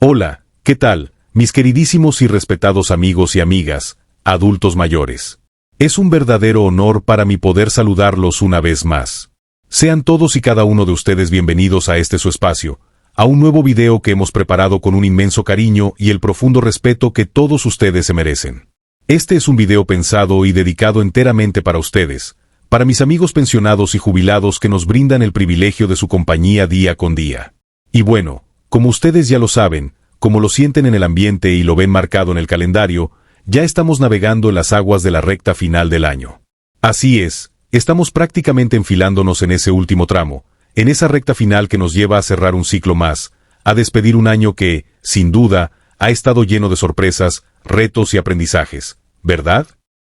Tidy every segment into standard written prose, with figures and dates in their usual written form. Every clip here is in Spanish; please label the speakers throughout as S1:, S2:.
S1: Hola, ¿qué tal, mis queridísimos y respetados amigos y amigas, adultos mayores? Es un verdadero honor para mí poder saludarlos una vez más. Sean todos y cada uno de ustedes bienvenidos a este su espacio, a un nuevo video que hemos preparado con un inmenso cariño y el profundo respeto que todos ustedes se merecen. Este es un video pensado y dedicado enteramente para ustedes, para mis amigos pensionados y jubilados que nos brindan el privilegio de su compañía día con día. Y bueno, como ustedes ya lo saben, como lo sienten en el ambiente y lo ven marcado en el calendario, ya estamos navegando en las aguas de la recta final del año. Así es, estamos prácticamente enfilándonos en ese último tramo, en esa recta final que nos lleva a cerrar un ciclo más, a despedir un año que, sin duda, ha estado lleno de sorpresas, retos y aprendizajes, ¿verdad?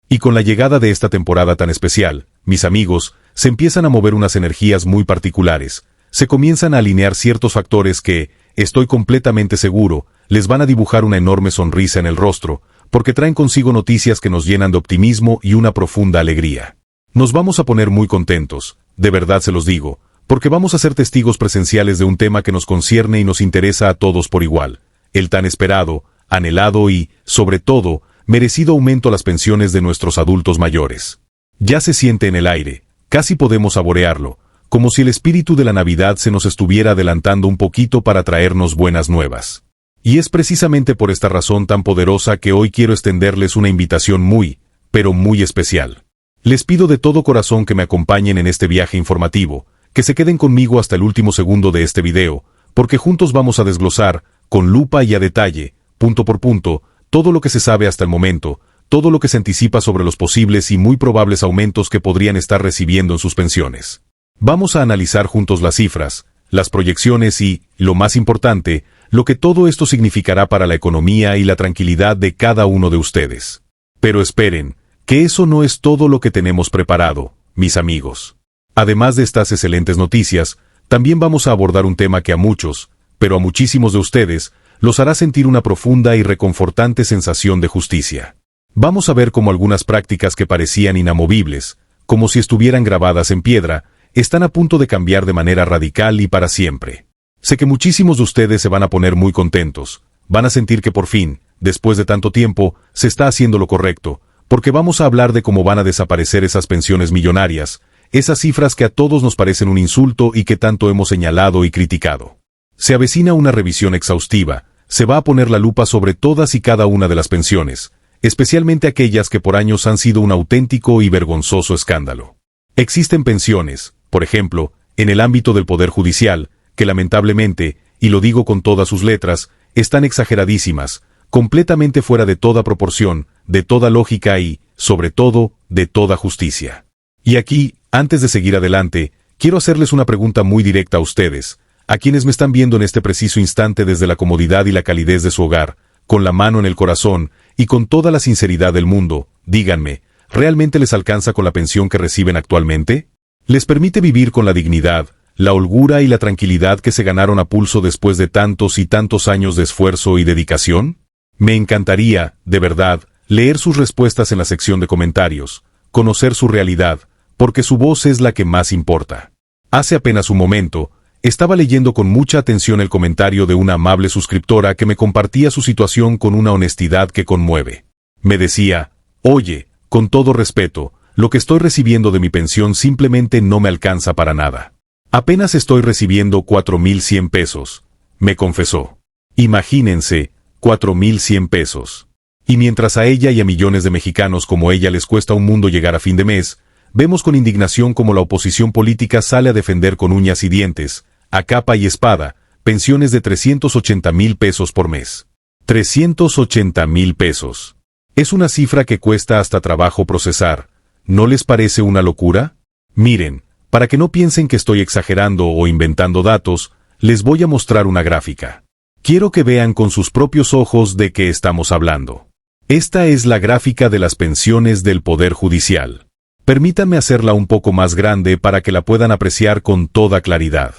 S1: Y con la llegada de esta temporada tan especial, mis amigos, se empiezan a mover unas energías muy particulares, se comienzan a alinear ciertos factores que, estoy completamente seguro, les van a dibujar una enorme sonrisa en el rostro, porque traen consigo noticias que nos llenan de optimismo y una profunda alegría. Nos vamos a poner muy contentos, de verdad se los digo, porque vamos a ser testigos presenciales de un tema que nos concierne y nos interesa a todos por igual, el tan esperado, anhelado y, sobre todo, merecido aumento a las pensiones de nuestros adultos mayores. Ya se siente en el aire, casi podemos saborearlo, como si el espíritu de la Navidad se nos estuviera adelantando un poquito para traernos buenas nuevas. Y es precisamente por esta razón tan poderosa que hoy quiero extenderles una invitación muy, pero muy especial. Les pido de todo corazón que me acompañen en este viaje informativo, que se queden conmigo hasta el último segundo de este video, porque juntos vamos a desglosar, con lupa y a detalle, punto por punto, todo lo que se sabe hasta el momento, todo lo que se anticipa sobre los posibles y muy probables aumentos que podrían estar recibiendo en sus pensiones. Vamos a analizar juntos las cifras, las proyecciones y, lo más importante, lo que todo esto significará para la economía y la tranquilidad de cada uno de ustedes. Pero esperen, que eso no es todo lo que tenemos preparado, mis amigos. Además de estas excelentes noticias, también vamos a abordar un tema que a muchos, pero a muchísimos de ustedes, los hará sentir una profunda y reconfortante sensación de justicia. Vamos a ver cómo algunas prácticas que parecían inamovibles, como si estuvieran grabadas en piedra, están a punto de cambiar de manera radical y para siempre. Sé que muchísimos de ustedes se van a poner muy contentos, van a sentir que por fin, después de tanto tiempo, se está haciendo lo correcto, porque vamos a hablar de cómo van a desaparecer esas pensiones millonarias, esas cifras que a todos nos parecen un insulto y que tanto hemos señalado y criticado. Se avecina una revisión exhaustiva, se va a poner la lupa sobre todas y cada una de las pensiones, especialmente aquellas que por años han sido un auténtico y vergonzoso escándalo. Existen pensiones, por ejemplo, en el ámbito del Poder Judicial, que lamentablemente, y lo digo con todas sus letras, están exageradísimas, completamente fuera de toda proporción, de toda lógica y, sobre todo, de toda justicia. Y aquí, antes de seguir adelante, quiero hacerles una pregunta muy directa a ustedes, a quienes me están viendo en este preciso instante desde la comodidad y la calidez de su hogar, con la mano en el corazón, y con toda la sinceridad del mundo, díganme, ¿realmente les alcanza con la pensión que reciben actualmente? ¿Les permite vivir con la dignidad, la holgura y la tranquilidad que se ganaron a pulso después de tantos y tantos años de esfuerzo y dedicación? Me encantaría, de verdad, leer sus respuestas en la sección de comentarios, conocer su realidad, porque su voz es la que más importa. Hace apenas un momento, estaba leyendo con mucha atención el comentario de una amable suscriptora que me compartía su situación con una honestidad que conmueve. Me decía, oye, con todo respeto, lo que estoy recibiendo de mi pensión simplemente no me alcanza para nada. Apenas estoy recibiendo 4,100 pesos, me confesó. Imagínense, 4,100 pesos. Y mientras a ella y a millones de mexicanos como ella les cuesta un mundo llegar a fin de mes, vemos con indignación cómo la oposición política sale a defender con uñas y dientes, a capa y espada, pensiones de 380,000 pesos por mes. 380,000 pesos. Es una cifra que cuesta hasta trabajo procesar. ¿No les parece una locura? Miren, para que no piensen que estoy exagerando o inventando datos, les voy a mostrar una gráfica. Quiero que vean con sus propios ojos de qué estamos hablando. Esta es la gráfica de las pensiones del Poder Judicial. Permítanme hacerla un poco más grande para que la puedan apreciar con toda claridad.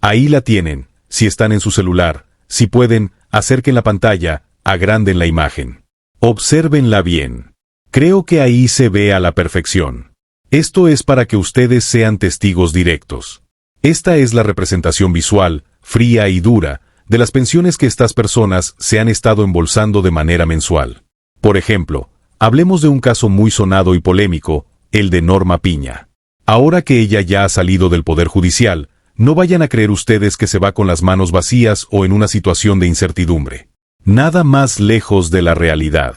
S1: Ahí la tienen, si están en su celular, si pueden, acerquen la pantalla, agranden la imagen. Obsérvenla bien. Creo que ahí se ve a la perfección. Esto es para que ustedes sean testigos directos. Esta es la representación visual, fría y dura, de las pensiones que estas personas se han estado embolsando de manera mensual. Por ejemplo, hablemos de un caso muy sonado y polémico, el de Norma Piña. Ahora que ella ya ha salido del Poder Judicial, no vayan a creer ustedes que se va con las manos vacías o en una situación de incertidumbre. Nada más lejos de la realidad.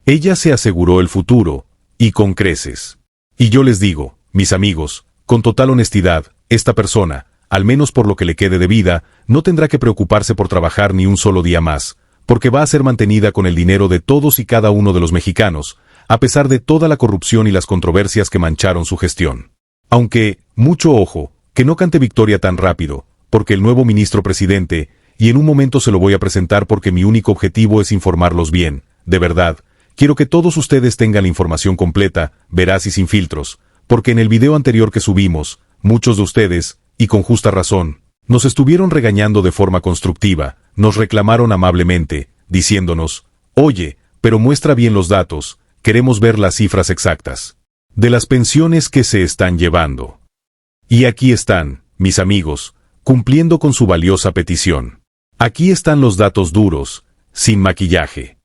S1: Ella se aseguró el futuro, y con creces. Y yo les digo, mis amigos, con total honestidad, esta persona, al menos por lo que le quede de vida, no tendrá que preocuparse por trabajar ni un solo día más, porque va a ser mantenida con el dinero de todos y cada uno de los mexicanos, a pesar de toda la corrupción y las controversias que mancharon su gestión. Aunque, mucho ojo, que no cante victoria tan rápido, porque el nuevo ministro presidente, y en un momento se lo voy a presentar porque mi único objetivo es informarlos bien, de verdad, quiero que todos ustedes tengan la información completa, veraz y sin filtros, porque en el video anterior que subimos, muchos de ustedes, y con justa razón, nos estuvieron regañando de forma constructiva, nos reclamaron amablemente, diciéndonos, oye, pero muestra bien los datos, queremos ver las cifras exactas de las pensiones que se están llevando. Y aquí están, mis amigos, cumpliendo con su valiosa petición. Aquí están los datos duros, sin maquillaje.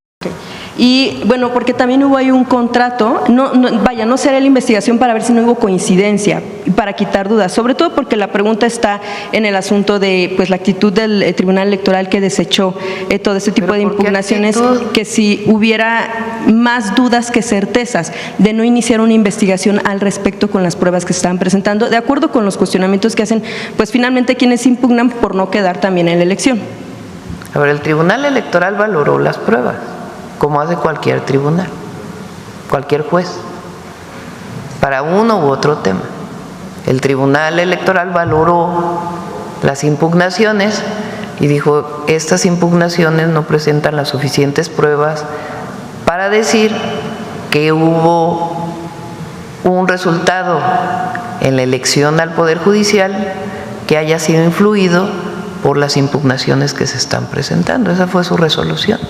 S2: Y bueno, porque también hubo ahí un contrato, no será la investigación para ver si no hubo coincidencia, para quitar dudas, sobre todo porque la pregunta está en el asunto de pues la actitud del Tribunal Electoral que desechó todo este tipo de impugnaciones, que si hubiera más dudas que certezas de no iniciar una investigación al respecto con las pruebas que se estaban presentando, de acuerdo con los cuestionamientos que hacen, pues finalmente quienes impugnan por no quedar también en la elección.
S3: A ver, el Tribunal Electoral valoró las pruebas, como hace cualquier tribunal, cualquier juez, para uno u otro tema. El Tribunal Electoral valoró las impugnaciones y dijo, estas impugnaciones no presentan las suficientes pruebas para decir que hubo un resultado en la elección al Poder Judicial que haya sido influido por las impugnaciones que se están presentando. Esa fue su resolución.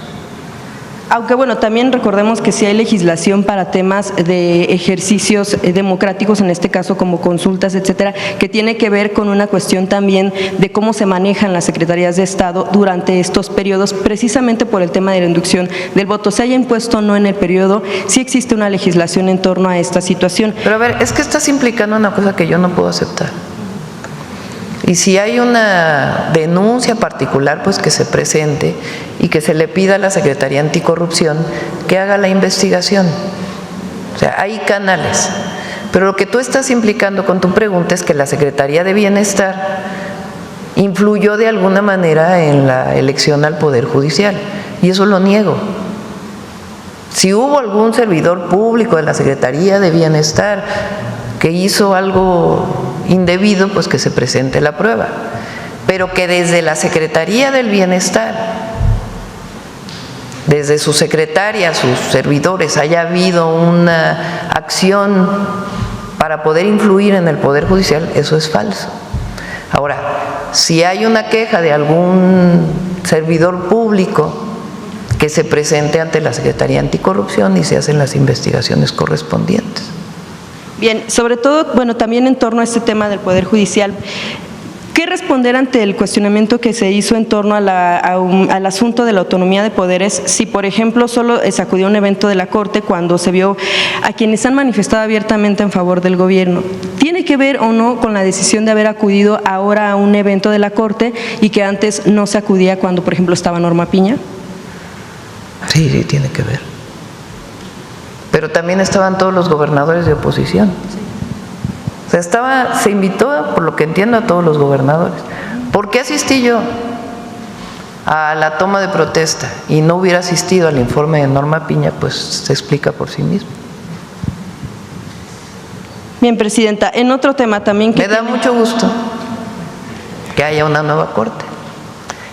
S2: Aunque bueno, también recordemos que sí hay legislación para temas de ejercicios democráticos, en este caso como consultas, etcétera, que tiene que ver con una cuestión también de cómo se manejan las secretarías de Estado durante estos periodos, precisamente por el tema de la inducción del voto. Se haya impuesto o no en el periodo, sí existe una legislación en torno a esta situación.
S3: Pero a ver, es que estás implicando una cosa que yo no puedo aceptar. Y si hay una denuncia particular, pues que se presente y que se le pida a la Secretaría Anticorrupción que haga la investigación. O sea, hay canales. Pero lo que tú estás implicando con tu pregunta es que la Secretaría de Bienestar influyó de alguna manera en la elección al Poder Judicial. Y eso lo niego. Si hubo algún servidor público de la Secretaría de Bienestar que hizo algo indebido, pues que se presente la prueba, pero que desde la Secretaría del Bienestar, desde su secretaria, sus servidores, haya habido una acción para poder influir en el Poder Judicial, eso es falso. Ahora, si hay una queja de algún servidor público, que se presente ante la Secretaría Anticorrupción y se hacen las investigaciones correspondientes.
S2: Bien, sobre todo, bueno, también en torno a este tema del Poder Judicial, ¿qué responder ante el cuestionamiento que se hizo en torno al asunto de la autonomía de poderes? Si, por ejemplo, solo se acudió a un evento de la Corte cuando se vio a quienes han manifestado abiertamente en favor del gobierno. ¿Tiene que ver o no con la decisión de haber acudido ahora a un evento de la Corte y que antes no se acudía cuando, por ejemplo, estaba Norma Piña?
S3: Sí, sí, tiene que ver. Pero también estaban todos los gobernadores de oposición. O sea, se invitó, por lo que entiendo, a todos los gobernadores. ¿Por qué asistí yo a la toma de protesta y no hubiera asistido al informe de Norma Piña? Pues se explica por sí mismo.
S2: Bien, Presidenta, en otro tema también que...
S3: Me da mucho gusto que haya una nueva Corte.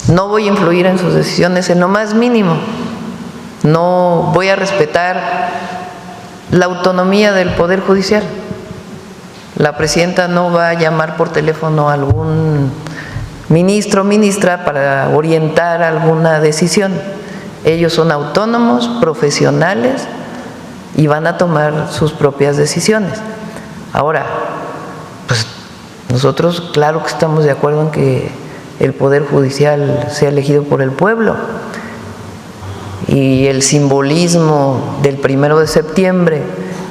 S3: No voy a influir en sus decisiones en lo más mínimo. No voy a respetar la autonomía del Poder Judicial. La Presidenta no va a llamar por teléfono a algún ministro o ministra para orientar alguna decisión. Ellos son autónomos, profesionales y van a tomar sus propias decisiones. Ahora, pues nosotros claro que estamos de acuerdo en que el Poder Judicial sea elegido por el pueblo. Y el simbolismo del 1 de septiembre,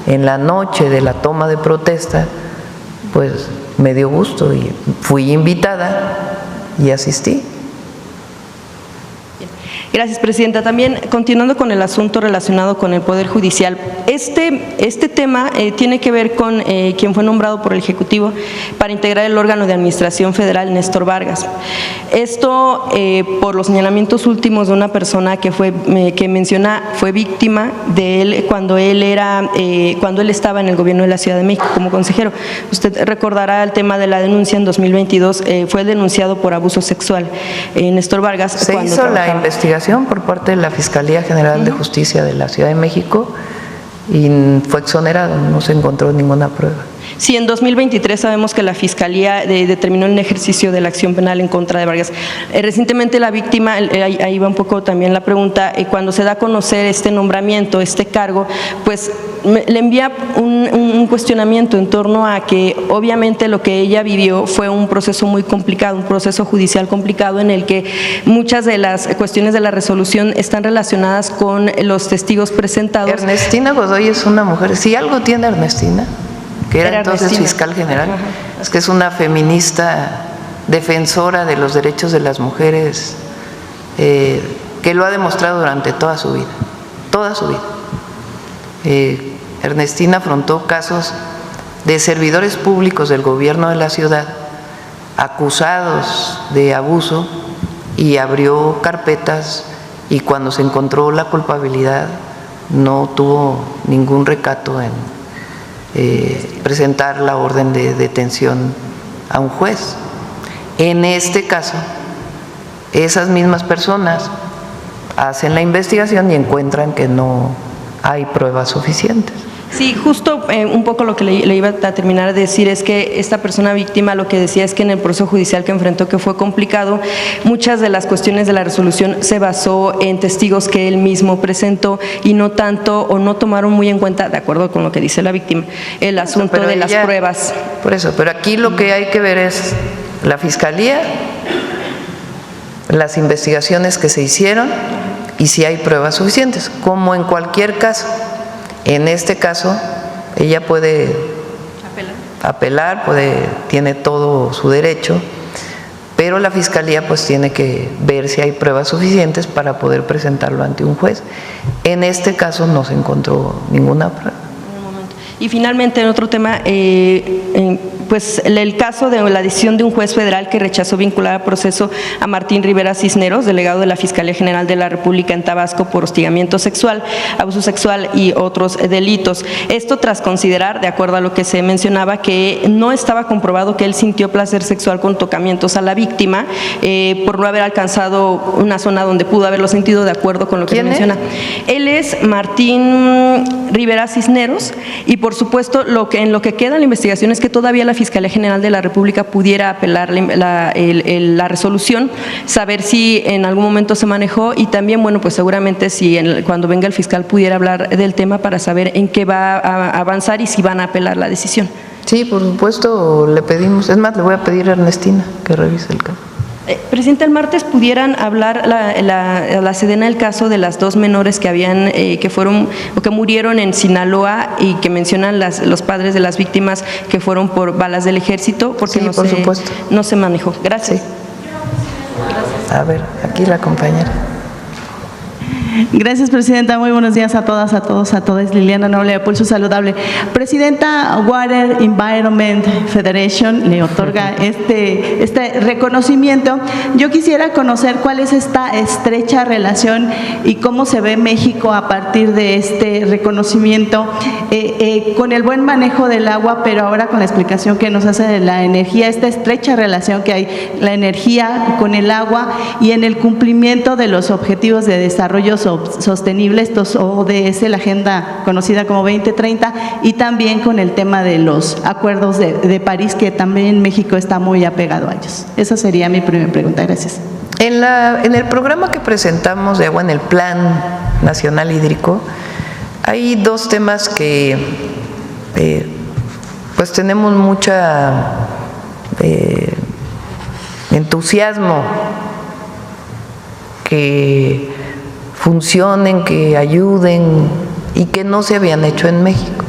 S3: en la noche de la toma de protesta, pues me dio gusto y fui invitada y asistí.
S2: Gracias, Presidenta. También, continuando con el asunto relacionado con el Poder Judicial, este tema tiene que ver con quien fue nombrado por el Ejecutivo para integrar el órgano de administración federal, Néstor Vargas. Esto por los señalamientos últimos de una persona que menciona fue víctima de él cuando él estaba en el gobierno de la Ciudad de México como consejero. Usted recordará el tema de la denuncia en 2022, fue denunciado por abuso sexual. Néstor Vargas.
S3: Se hizo la investigación por parte de la Fiscalía General de Justicia de la Ciudad de México y fue exonerado, no se encontró ninguna prueba.
S2: Sí, en 2023 sabemos que la Fiscalía determinó el ejercicio de la acción penal en contra de Vargas. Recientemente la víctima, ahí va un poco también la pregunta, cuando se da a conocer este nombramiento, este cargo, pues le envía un cuestionamiento en torno a que obviamente lo que ella vivió fue un proceso muy complicado, un proceso judicial complicado en el que muchas de las cuestiones de la resolución están relacionadas con los testigos presentados.
S3: Ernestina Godoy es una mujer, si algo tiene Ernestina, que era entonces Ernestina, fiscal general, es que es una feminista defensora de los derechos de las mujeres, que lo ha demostrado durante toda su vida, Ernestina afrontó casos de servidores públicos del gobierno de la ciudad acusados de abuso y abrió carpetas, y cuando se encontró la culpabilidad no tuvo ningún recato en presentar la orden de detención a un juez. En este caso, esas mismas personas hacen la investigación y encuentran que no hay pruebas suficientes.
S2: Sí, justo un poco lo que le iba a terminar de decir es que esta persona víctima lo que decía es que en el proceso judicial que enfrentó, que fue complicado, muchas de las cuestiones de la resolución se basó en testigos que él mismo presentó y no tanto o no tomaron muy en cuenta, de acuerdo con lo que dice la víctima, el asunto de las pruebas.
S3: Por eso, pero aquí lo que hay que ver es la Fiscalía, las investigaciones que se hicieron y si hay pruebas suficientes, como en cualquier caso. En este caso, ella puede apelar, tiene todo su derecho, pero la Fiscalía pues tiene que ver si hay pruebas suficientes para poder presentarlo ante un juez. En este caso no se encontró ninguna prueba.
S2: Y finalmente, en otro tema, pues el caso de la decisión de un juez federal que rechazó vincular a proceso a Martín Rivera Cisneros, delegado de la Fiscalía General de la República en Tabasco por hostigamiento sexual, abuso sexual y otros delitos. Esto tras considerar, de acuerdo a lo que se mencionaba, que no estaba comprobado que él sintió placer sexual con tocamientos a la víctima por no haber alcanzado una zona donde pudo haberlo sentido, de acuerdo con lo que se menciona. Él es Martín Rivera Cisneros y por supuesto en lo que queda en la investigación es que todavía la Fiscalía General de la República pudiera apelar la resolución, saber si en algún momento se manejó y también, bueno, pues seguramente si cuando venga el fiscal pudiera hablar del tema para saber en qué va a avanzar y si van a apelar la decisión.
S3: Sí, por supuesto, le pedimos, es más, le voy a pedir a Ernestina que revise el caso.
S2: Presidente, el martes pudieran hablar la Sedena del caso de las dos menores que habían que murieron en Sinaloa y que mencionan los padres de las víctimas que fueron por balas del ejército, porque
S3: sí, por supuesto.
S2: No se manejó. Gracias.
S3: Sí. A ver, aquí la compañera.
S4: Gracias, Presidenta. Muy buenos días a todas, a todos, a todas. Liliana Noble de Pulso Saludable. Presidenta, Water Environment Federation le otorga este reconocimiento. Yo quisiera conocer cuál es esta estrecha relación y cómo se ve México a partir de este reconocimiento con el buen manejo del agua, pero ahora con la explicación que nos hace de la energía, esta estrecha relación que hay, la energía con el agua y en el cumplimiento de los objetivos de desarrollo sostenible, estos ODS, la agenda conocida como 2030, y también con el tema de los acuerdos de París, que también México está muy apegado a ellos. Esa sería mi primera pregunta. Gracias.
S3: En el programa que presentamos de agua, en el Plan Nacional Hídrico, hay dos temas que pues tenemos mucha entusiasmo, que funcionen, que ayuden y que no se habían hecho en México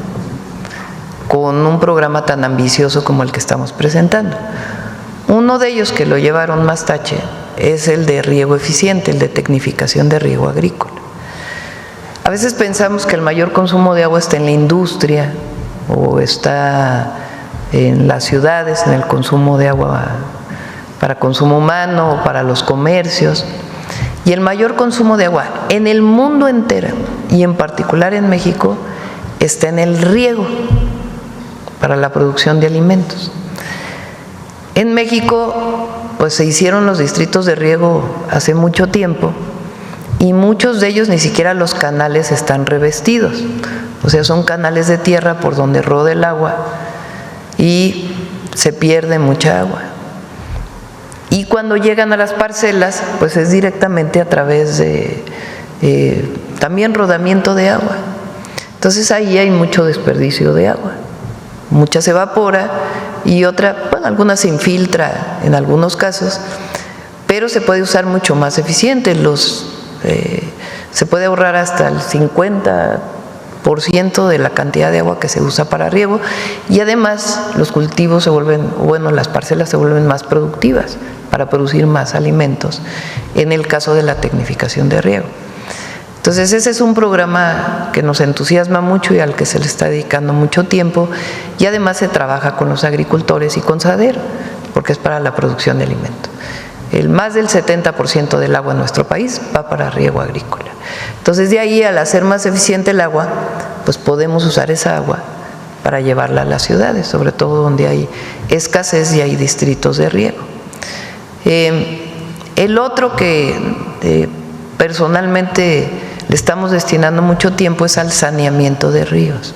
S3: con un programa tan ambicioso como el que estamos presentando. Uno de ellos, que lo llevaron más tache, es el de riego eficiente, el de tecnificación de riego agrícola. A veces pensamos que el mayor consumo de agua está en la industria o está en las ciudades, en el consumo de agua para consumo humano o para los comercios. Y el mayor consumo de agua en el mundo entero y en particular en México está en el riego para la producción de alimentos. En México, pues se hicieron los distritos de riego hace mucho tiempo y muchos de ellos ni siquiera los canales están revestidos, o sea, son canales de tierra por donde roda el agua y se pierde mucha agua. Y cuando llegan a las parcelas, pues es directamente a través de también rodamiento de agua. Entonces ahí hay mucho desperdicio de agua. Mucha se evapora y otra, bueno, alguna se infiltra en algunos casos, pero se puede usar mucho más eficiente. Se puede ahorrar hasta el 50% de la cantidad de agua que se usa para riego y además los cultivos se vuelven, bueno, las parcelas se vuelven más productivas para producir más alimentos en el caso de la tecnificación de riego. Entonces ese es un programa que nos entusiasma mucho y al que se le está dedicando mucho tiempo y además se trabaja con los agricultores y con SADER porque es para la producción de alimentos. Más del 70% del agua en nuestro país va para riego agrícola. Entonces de ahí, al hacer más eficiente el agua, pues podemos usar esa agua para llevarla a las ciudades, sobre todo donde hay escasez y hay distritos de riego. El otro que personalmente le estamos destinando mucho tiempo es al saneamiento de ríos.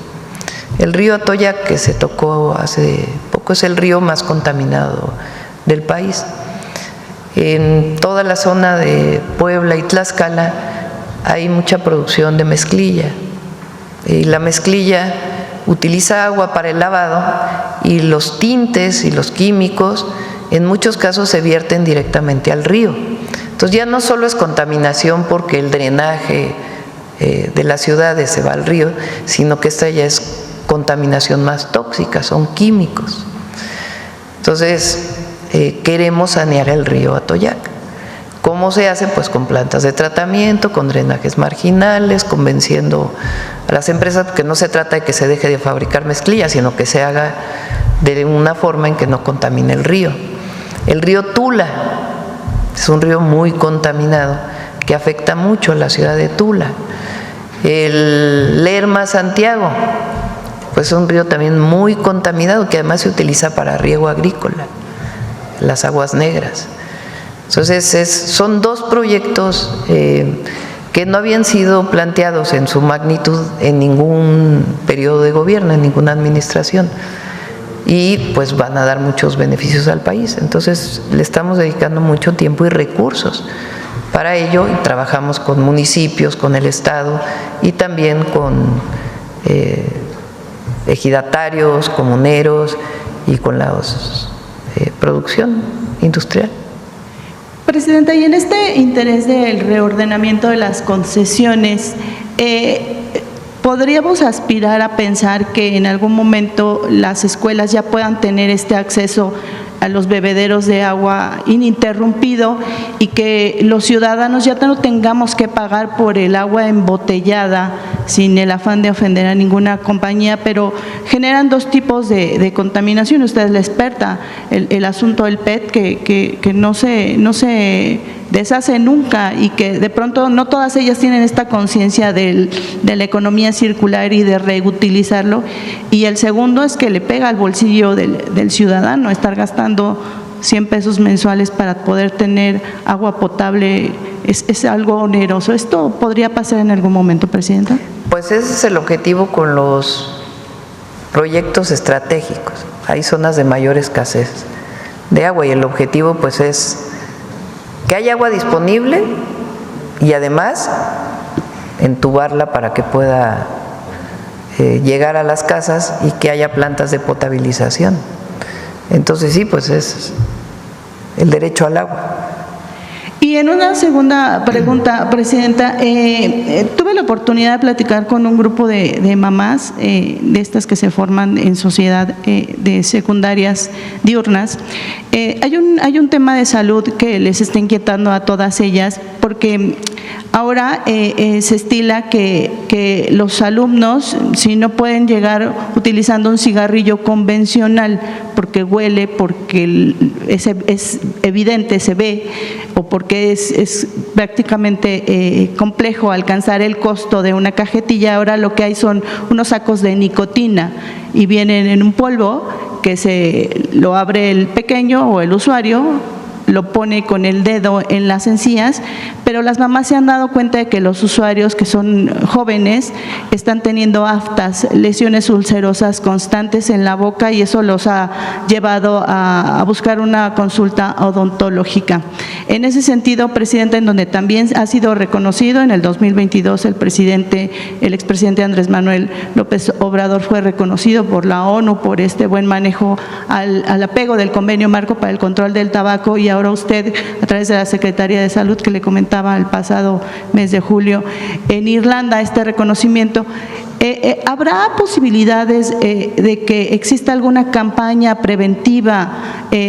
S3: El río Atoyac, que se tocó hace poco, es el río más contaminado del país. En toda la zona de Puebla y Tlaxcala hay mucha producción de mezclilla. Y la mezclilla utiliza agua para el lavado y los tintes y los químicos en muchos casos se vierten directamente al río. Entonces ya no solo es contaminación porque el drenaje de las ciudades se va al río, sino que esta ya es contaminación más tóxica, son químicos. Entonces queremos sanear el río Atoyac. ¿Cómo se hace? Pues con plantas de tratamiento, con drenajes marginales, convenciendo a las empresas, porque no se trata de que se deje de fabricar mezclilla, sino que se haga de una forma en que no contamine el río. El río Tula es un río muy contaminado que afecta mucho a la ciudad de Tula. El Lerma Santiago, pues es un río también muy contaminado que además se utiliza para riego agrícola, las aguas negras. Entonces son dos proyectos que no habían sido planteados en su magnitud en ningún periodo de gobierno, en ninguna administración. Y pues van a dar muchos beneficios al país. Entonces le estamos dedicando mucho tiempo y recursos para ello y trabajamos con municipios, con el Estado y también con ejidatarios, comuneros y con la producción industrial.
S4: Presidenta, y en este interés del reordenamiento de las concesiones, ¿podríamos aspirar a pensar que en algún momento las escuelas ya puedan tener este acceso a los bebederos de agua ininterrumpido y que los ciudadanos ya no tengamos que pagar por el agua embotellada sin el afán de ofender a ninguna compañía, pero generan dos tipos de contaminación? Usted es la experta, el asunto del PET que no se deshace nunca y que de pronto no todas ellas tienen esta conciencia de la economía circular y de reutilizarlo, y el segundo es que le pega al bolsillo del ciudadano estar gastando 100 pesos mensuales para poder tener agua potable. Es algo oneroso. ¿Esto podría pasar en algún momento, Presidenta?
S3: Pues ese es el objetivo con los proyectos estratégicos. Hay zonas de mayor escasez de agua y el objetivo pues es que haya agua disponible y además entubarla para que pueda llegar a las casas y que haya plantas de potabilización. Entonces sí, pues el derecho al agua.
S4: Y en una segunda pregunta, Presidenta, tuve la oportunidad de platicar con un grupo de mamás, de estas que se forman en sociedad de secundarias diurnas. Hay un tema de salud que les está inquietando a todas ellas, porque ahora se estila que los alumnos, si no pueden llegar utilizando un cigarrillo convencional, porque huele, porque es evidente, se ve, o porque es prácticamente complejo alcanzar el costo de una cajetilla, ahora lo que hay son unos sacos de nicotina y vienen en un polvo que lo abre el pequeño o el usuario, lo pone con el dedo en las encías, pero las mamás se han dado cuenta de que los usuarios que son jóvenes están teniendo aftas, lesiones ulcerosas constantes en la boca, y eso los ha llevado a buscar una consulta odontológica. En ese sentido, Presidenta, en donde también ha sido reconocido en el 2022 el expresidente Andrés Manuel López Obrador fue reconocido por la ONU por este buen manejo al apego del Convenio Marco para el Control del Tabaco, y ahora usted, a través de la Secretaría de Salud, que le comentaba el pasado mes de julio, en Irlanda, este reconocimiento. ¿Habrá posibilidades de que exista alguna campaña preventiva,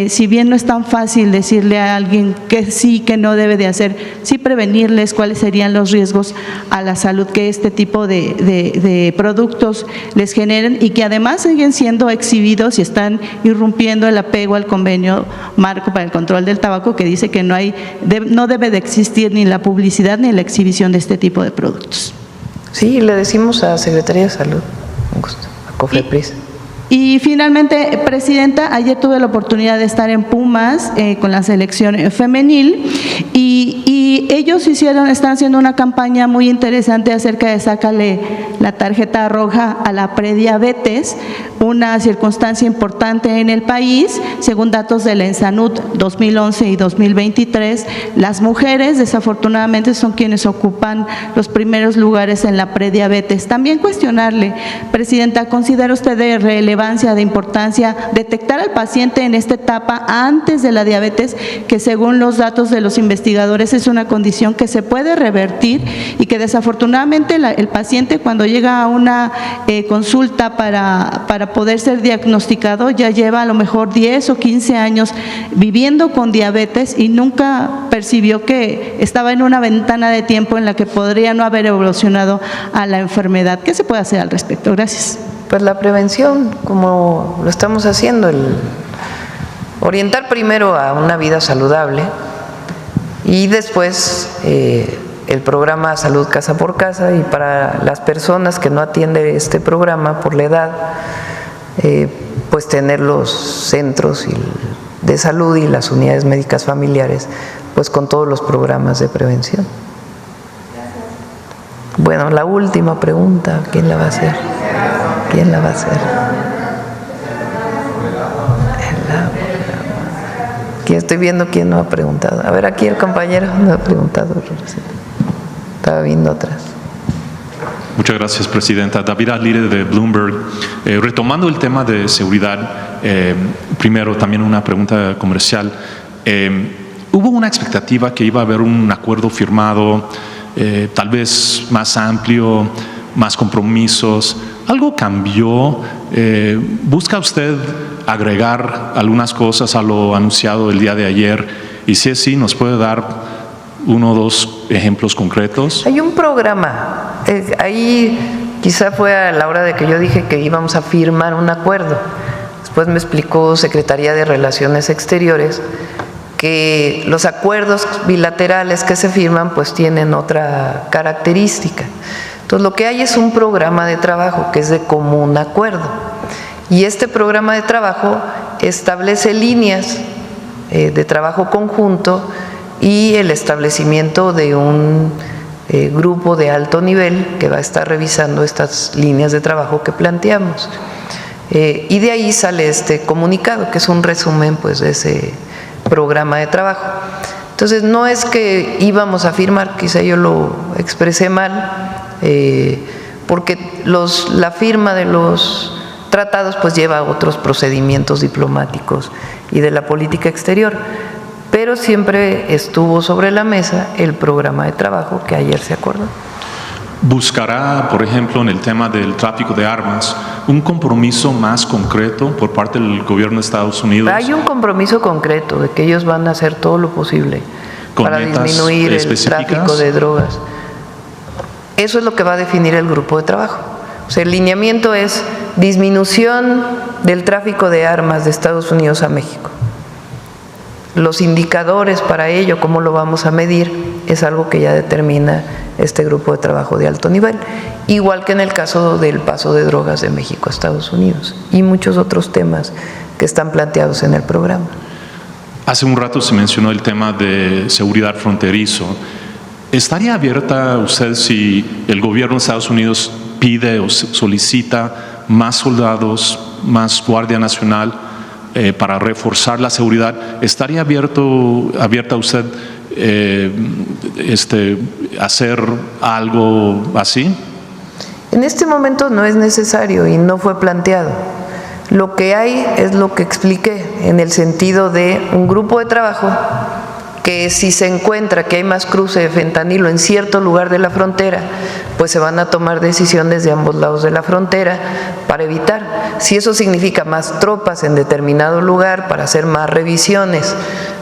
S4: si bien no es tan fácil decirle a alguien que sí, que no debe de hacer, sí prevenirles cuáles serían los riesgos a la salud que este tipo de productos les generen, y que además siguen siendo exhibidos y están irrumpiendo el apego al Convenio Marco para el Control del Tabaco, que dice que no debe de existir ni la publicidad ni la exhibición de este tipo de productos?
S3: Sí, le decimos a Secretaría de Salud, a COFEPRIS.
S4: Y finalmente, Presidenta, ayer tuve la oportunidad de estar en Pumas con la selección femenil, y ellos están haciendo una campaña muy interesante acerca de sácale la tarjeta roja a la prediabetes, una circunstancia importante en el país. Según datos de la ENSANUD 2011 y 2023, las mujeres desafortunadamente son quienes ocupan los primeros lugares en la prediabetes. También cuestionarle, Presidenta, ¿considera usted de relevancia, de importancia, detectar al paciente en esta etapa antes de la diabetes, que según los datos de los investigadores es una condición que se puede revertir, y que desafortunadamente el paciente, cuando llega a una consulta para poder ser diagnosticado, ya lleva a lo mejor 10 o 15 años viviendo con diabetes y nunca percibió que estaba en una ventana de tiempo en la que podría no haber evolucionado a la enfermedad? ¿Qué se puede hacer al respecto? Gracias.
S3: Pues la prevención, como lo estamos haciendo, el orientar primero a una vida saludable, y después el programa Salud Casa por Casa, y para las personas que no atiende este programa por la edad, pues tener los centros de salud y las unidades médicas familiares, pues con todos los programas de prevención. Bueno, la última pregunta, ¿quién la va a hacer? ¿Quién la va a hacer? Aquí estoy viendo quién no ha preguntado. A ver, aquí el compañero no ha preguntado. Estaba viendo atrás.
S5: Muchas gracias, Presidenta. David Alire, de Bloomberg. Retomando el tema de seguridad, primero también una pregunta comercial. ¿Hubo una expectativa que iba a haber un acuerdo firmado, tal vez más amplio, más compromisos? ¿Algo cambió? ¿Busca usted agregar algunas cosas a lo anunciado el día de ayer? Y si es así, ¿nos puede dar uno o dos ejemplos concretos?
S3: Hay un programa, ahí quizá fue a la hora de que yo dije que íbamos a firmar un acuerdo. Después me explicó Secretaría de Relaciones Exteriores que los acuerdos bilaterales que se firman pues tienen otra característica. Entonces lo que hay es un programa de trabajo que es de común acuerdo, y este programa de trabajo establece líneas de trabajo conjunto y el establecimiento de un grupo de alto nivel que va a estar revisando estas líneas de trabajo que planteamos. Y de ahí sale este comunicado, que es un resumen pues de ese programa de trabajo. Entonces no es que íbamos a firmar, quizá yo lo expresé mal, porque la firma de los tratados pues lleva a otros procedimientos diplomáticos y de la política exterior. pero siempre estuvo sobre la mesa el programa de trabajo que ayer se acordó.
S5: ¿Buscará, por ejemplo, en el tema del tráfico de armas, un compromiso más concreto por parte del gobierno de Estados Unidos?
S3: Hay un compromiso concreto de que ellos van a hacer todo lo posible para disminuir el tráfico de drogas. Eso es lo que va a definir el grupo de trabajo. O sea, el lineamiento es disminución del tráfico de armas de Estados Unidos a México. Los indicadores para ello, cómo lo vamos a medir, es algo que ya determina este grupo de trabajo de alto nivel, igual que en el caso del paso de drogas de México a Estados Unidos y muchos otros temas que están planteados en el programa.
S5: Hace un rato se mencionó el tema de seguridad fronterizo. ¿Estaría abierta usted si el gobierno de Estados Unidos pide o solicita más soldados, más Guardia Nacional para reforzar la seguridad? ¿Estaría abierta usted hacer algo así?
S3: En este momento no es necesario y no fue planteado. Lo que hay es lo que expliqué, en el sentido de un grupo de trabajo que si se encuentra que hay más cruce de fentanilo en cierto lugar de la frontera, pues se van a tomar decisiones de ambos lados de la frontera para evitar. Si eso significa más tropas en determinado lugar para hacer más revisiones,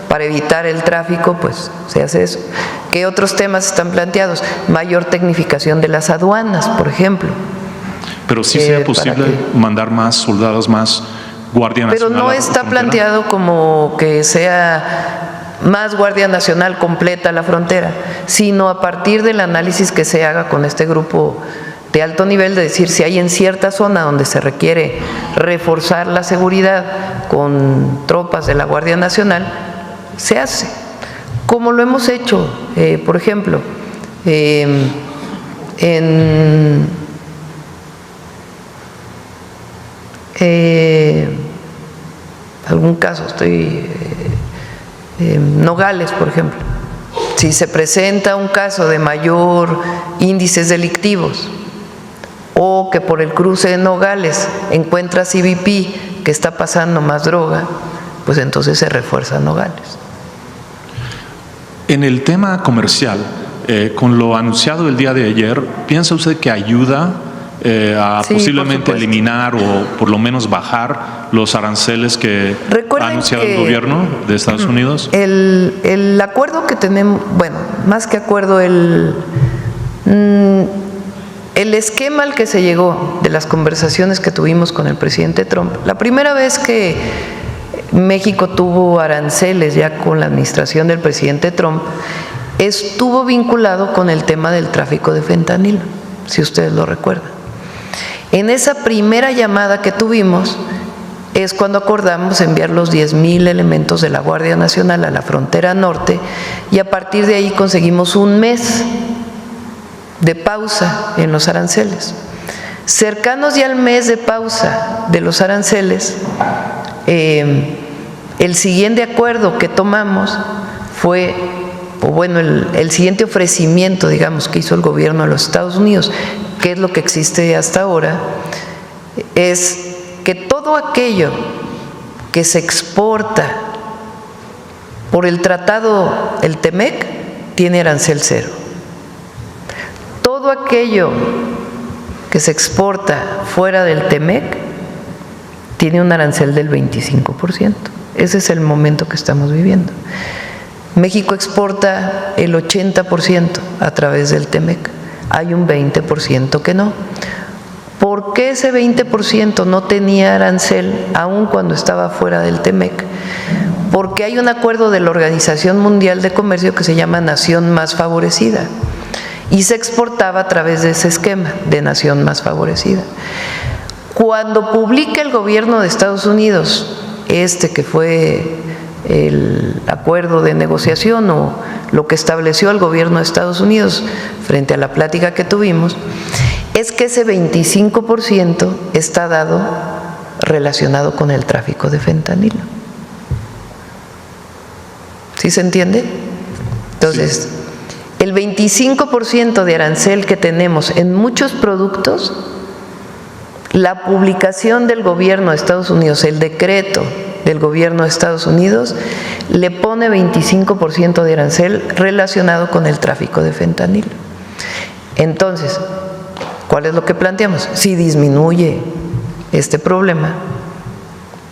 S3: para evitar el tráfico, pues se hace eso. ¿Qué otros temas están planteados? Mayor tecnificación de las aduanas, por ejemplo.
S5: Pero sí sería posible mandar más soldados, más Guardia Nacional.
S3: Pero no está planteado como que sea más Guardia Nacional completa la frontera, sino a partir del análisis que se haga con este grupo de alto nivel, de decir si hay en cierta zona donde se requiere reforzar la seguridad con tropas de la Guardia Nacional, se hace, como lo hemos hecho, por ejemplo, en algún caso, Nogales, por ejemplo. Si se presenta un caso de mayor índices delictivos o que por el cruce de Nogales encuentra CBP que está pasando más droga, pues entonces se refuerza Nogales.
S5: En el tema comercial, con lo anunciado el día de ayer, ¿piensa usted que ayuda a posiblemente eliminar o por lo menos bajar los aranceles que ha anunciado el gobierno de Estados Unidos?
S3: El acuerdo que tenemos, bueno, más que acuerdo, el esquema al que se llegó de las conversaciones que tuvimos con el presidente Trump, la primera vez que México tuvo aranceles ya con la administración del presidente Trump, estuvo vinculado con el tema del tráfico de fentanilo, si ustedes lo recuerdan. En esa primera llamada que tuvimos es cuando acordamos enviar los 10,000 elementos de la Guardia Nacional a la frontera norte y a partir de ahí conseguimos un mes de pausa en los aranceles. Cercanos ya al mes de pausa de los aranceles, el siguiente acuerdo que tomamos fue, el siguiente ofrecimiento, digamos, que hizo el gobierno de los Estados Unidos, que es lo que existe hasta ahora, es que todo aquello que se exporta por el tratado, el TEMEC, tiene arancel cero. Todo aquello que se exporta fuera del TEMEC tiene un arancel del 25%. Ese es el momento que estamos viviendo. México exporta el 80% a través del TEMEC. Hay un 20% que no. ¿Por qué ese 20% no tenía arancel aun cuando estaba fuera del TEMEC? Porque hay un acuerdo de la Organización Mundial de Comercio que se llama Nación Más Favorecida y se exportaba a través de ese esquema de Nación Más Favorecida. Cuando publica el gobierno de Estados Unidos que fue el acuerdo de negociación o lo que estableció el gobierno de Estados Unidos frente a la plática que tuvimos, es que ese 25% está dado relacionado con el tráfico de fentanilo. ¿Sí se entiende? Entonces, sí. El 25% de arancel que tenemos en muchos productos, la publicación del gobierno de Estados Unidos, el decreto del gobierno de Estados Unidos le pone 25% de arancel relacionado con el tráfico de fentanilo. Entonces, ¿cuál es lo que planteamos? Si disminuye este problema,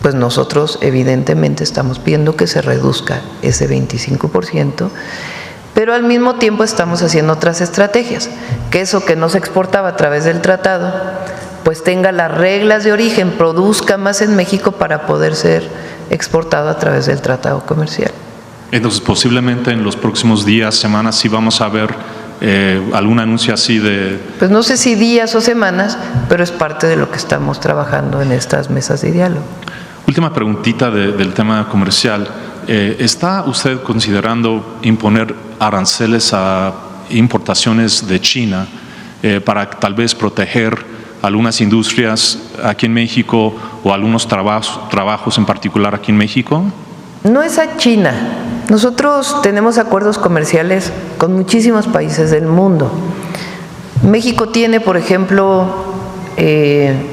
S3: pues nosotros evidentemente estamos pidiendo que se reduzca ese 25%, pero al mismo tiempo estamos haciendo otras estrategias, que eso que no se exportaba a través del tratado, pues tenga las reglas de origen, produzca más en México para poder ser exportado a través del tratado comercial.
S5: Entonces, posiblemente en los próximos días, semanas, sí vamos a ver algún anuncio así de…
S3: Pues no sé si días o semanas, pero es parte de lo que estamos trabajando en estas mesas de diálogo.
S5: Última preguntita del tema comercial. ¿Está usted considerando imponer aranceles a importaciones de China para tal vez proteger algunas industrias aquí en México o algunos trabajos en particular aquí en México?
S3: No es a China. Nosotros tenemos acuerdos comerciales con muchísimos países del mundo. México tiene, por ejemplo, en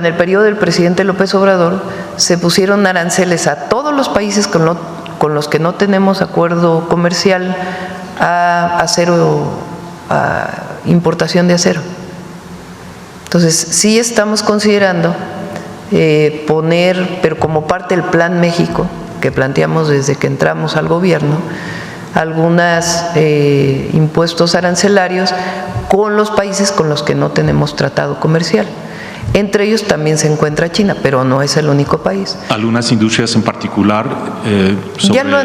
S3: el periodo del presidente López Obrador, se pusieron aranceles a todos los países con los que no tenemos acuerdo comercial a acero, a importación de acero. Entonces, sí estamos considerando poner, pero como parte del Plan México, que planteamos desde que entramos al gobierno, algunos impuestos arancelarios con los países con los que no tenemos tratado comercial. Entre ellos también se encuentra China, pero no es el único país.
S5: ¿Algunas industrias en particular sobre
S3: ya lo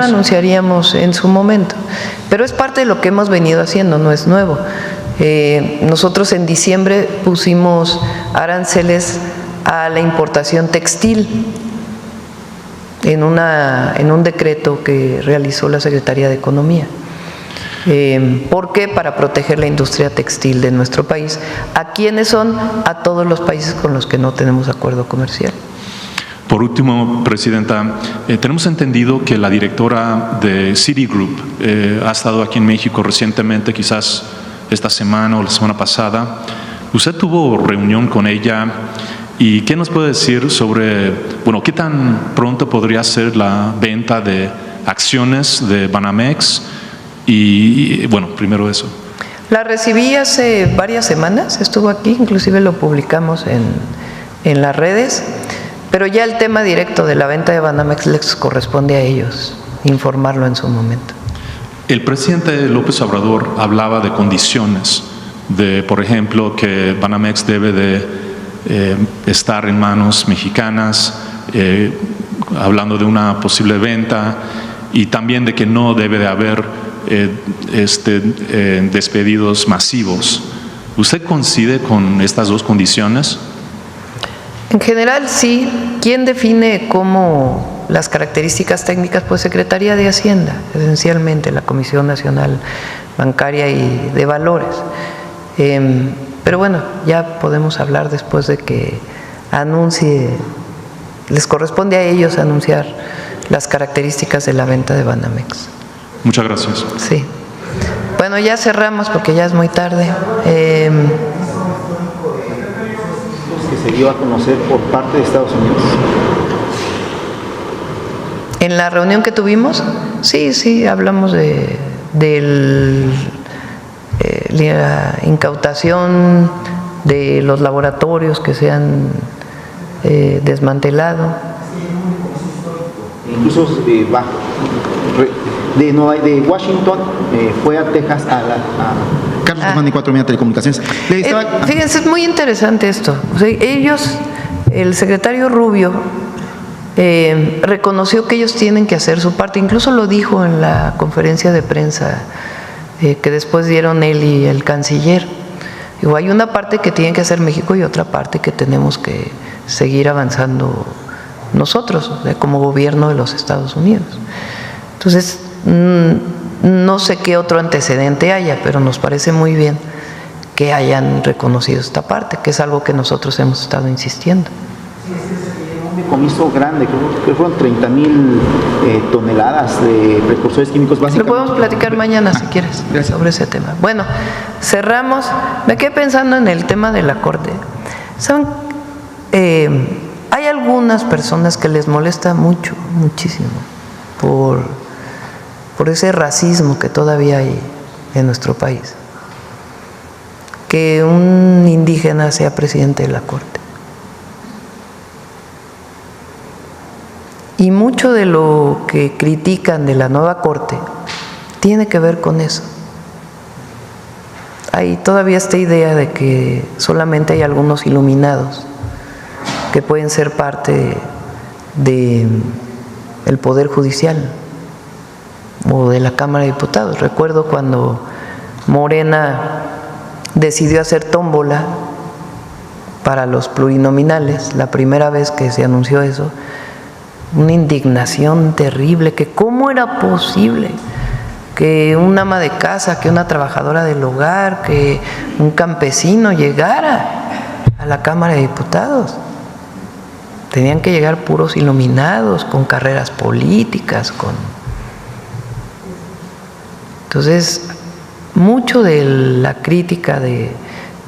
S3: anunciaríamos en su momento, pero es parte de lo que hemos venido haciendo, no es nuevo. Nosotros en diciembre pusimos aranceles a la importación textil en un decreto que realizó la Secretaría de Economía. ¿Por qué? Para proteger la industria textil de nuestro país. ¿A quiénes son? A todos los países con los que no tenemos acuerdo comercial.
S5: Por último, Presidenta, tenemos entendido que la directora de Citigroup ha estado aquí en México recientemente, quizás esta semana o la semana pasada. ¿Usted tuvo reunión con ella? ¿Y qué nos puede decir sobre, qué tan pronto podría ser la venta de acciones de Banamex? Y primero eso.
S3: La recibí hace varias semanas, estuvo aquí, inclusive lo publicamos en las redes, pero ya el tema directo de la venta de Banamex les corresponde a ellos informarlo en su momento.
S5: El presidente López Obrador hablaba de condiciones, de, por ejemplo, que Banamex debe de estar en manos mexicanas, hablando de una posible venta, y también de que no debe de haber despedidos masivos. ¿Usted coincide con estas dos condiciones?
S3: En general, sí. ¿Quién define cómo las características técnicas? Pues Secretaría de Hacienda, esencialmente la Comisión Nacional Bancaria y de Valores. Pero ya podemos hablar después de que anuncie, les corresponde a ellos anunciar las características de la venta de Banamex.
S5: Muchas gracias.
S3: Sí. Bueno, ya cerramos porque ya es muy tarde.
S6: Que se dio a conocer por parte de Estados Unidos.
S3: En la reunión que tuvimos, sí, hablamos de la incautación de los laboratorios que se han desmantelado.
S6: Incluso de Washington fue a Texas a Carlos Guzmán y 4 Media Telecomunicaciones.
S3: Fíjense, es muy interesante esto. O sea, el secretario Rubio reconoció que ellos tienen que hacer su parte, incluso lo dijo en la conferencia de prensa que después dieron él y el canciller. Digo, hay una parte que tiene que hacer México y otra parte que tenemos que seguir avanzando nosotros, como gobierno de los Estados Unidos. Entonces, no sé qué otro antecedente haya, pero nos parece muy bien que hayan reconocido esta parte, que es algo que nosotros hemos estado insistiendo.
S6: Un decomiso grande, creo que fueron 30,000 toneladas de precursores químicos básicamente.
S3: Lo podemos platicar mañana si quieres, sobre ese tema. Bueno, cerramos. Me quedé pensando en el tema de la Corte. ¿Saben? Hay algunas personas que les molesta mucho, muchísimo, por ese racismo que todavía hay en nuestro país, que un indígena sea presidente de la Corte. Y mucho de lo que critican de la nueva Corte tiene que ver con eso. Hay todavía esta idea de que solamente hay algunos iluminados que pueden ser parte del Poder Judicial o de la Cámara de Diputados. Recuerdo cuando Morena decidió hacer tómbola para los plurinominales, la primera vez que se anunció eso, una indignación terrible, que cómo era posible que un ama de casa, que una trabajadora del hogar, que un campesino llegara a la Cámara de Diputados. Tenían que llegar puros iluminados, con carreras políticas, Entonces, mucho de la crítica de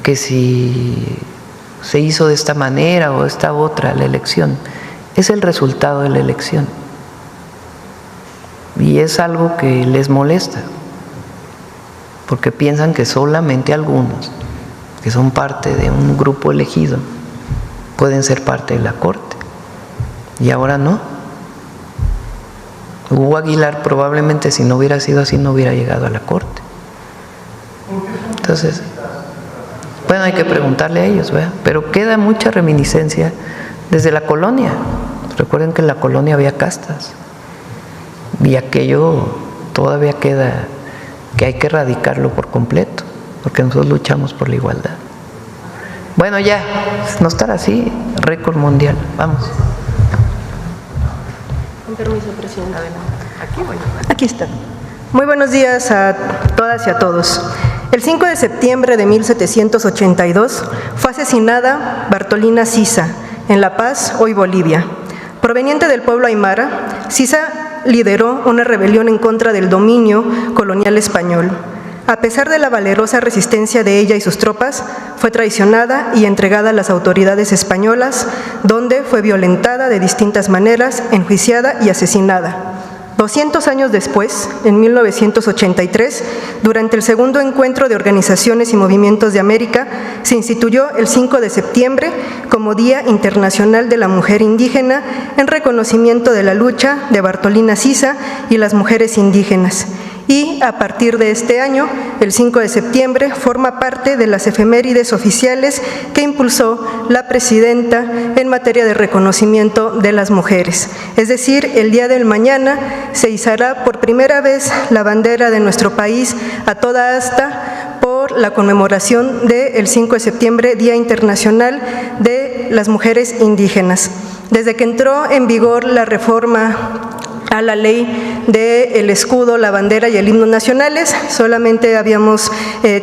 S3: que si se hizo de esta manera o de esta otra la elección, es el resultado de la elección. Y es algo que les molesta, porque piensan que solamente algunos, que son parte de un grupo elegido, pueden ser parte de la Corte. Y ahora no. Hugo Aguilar probablemente, si no hubiera sido así, no hubiera llegado a la Corte. Entonces, bueno, hay que preguntarle a ellos, ¿verdad? Pero queda mucha reminiscencia desde la colonia. Recuerden que en la colonia había castas. Y aquello todavía queda, que hay que erradicarlo por completo, porque nosotros luchamos por la igualdad. Bueno, ya, no estar así, récord mundial, vamos.
S7: Con permiso, presidenta. Aquí está. Muy buenos días a todas y a todos. El 5 de septiembre de 1782 fue asesinada Bartolina Sisa en La Paz, hoy Bolivia. Proveniente del pueblo aymara, Sisa lideró una rebelión en contra del dominio colonial español. A pesar de la valerosa resistencia de ella y sus tropas, fue traicionada y entregada a las autoridades españolas, donde fue violentada de distintas maneras, enjuiciada y asesinada. 200 años después, en 1983, durante el segundo encuentro de organizaciones y movimientos de América, se instituyó el 5 de septiembre como Día Internacional de la Mujer Indígena en reconocimiento de la lucha de Bartolina Sisa y las mujeres indígenas. Y a partir de este año, el 5 de septiembre, forma parte de las efemérides oficiales que impulsó la presidenta en materia de reconocimiento de las mujeres. Es decir, el día del mañana se izará por primera vez la bandera de nuestro país a toda asta por la conmemoración del 5 de septiembre, Día Internacional de las Mujeres Indígenas. Desde que entró en vigor la reforma a la ley del escudo, la bandera y el himno nacionales, solamente habíamos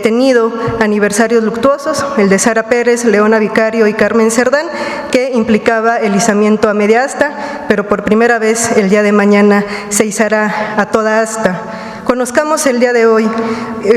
S7: tenido aniversarios luctuosos, el de Sara Pérez, Leona Vicario y Carmen Cerdán, que implicaba el izamiento a media asta, pero por primera vez el día de mañana se izará a toda asta. Conozcamos el día de hoy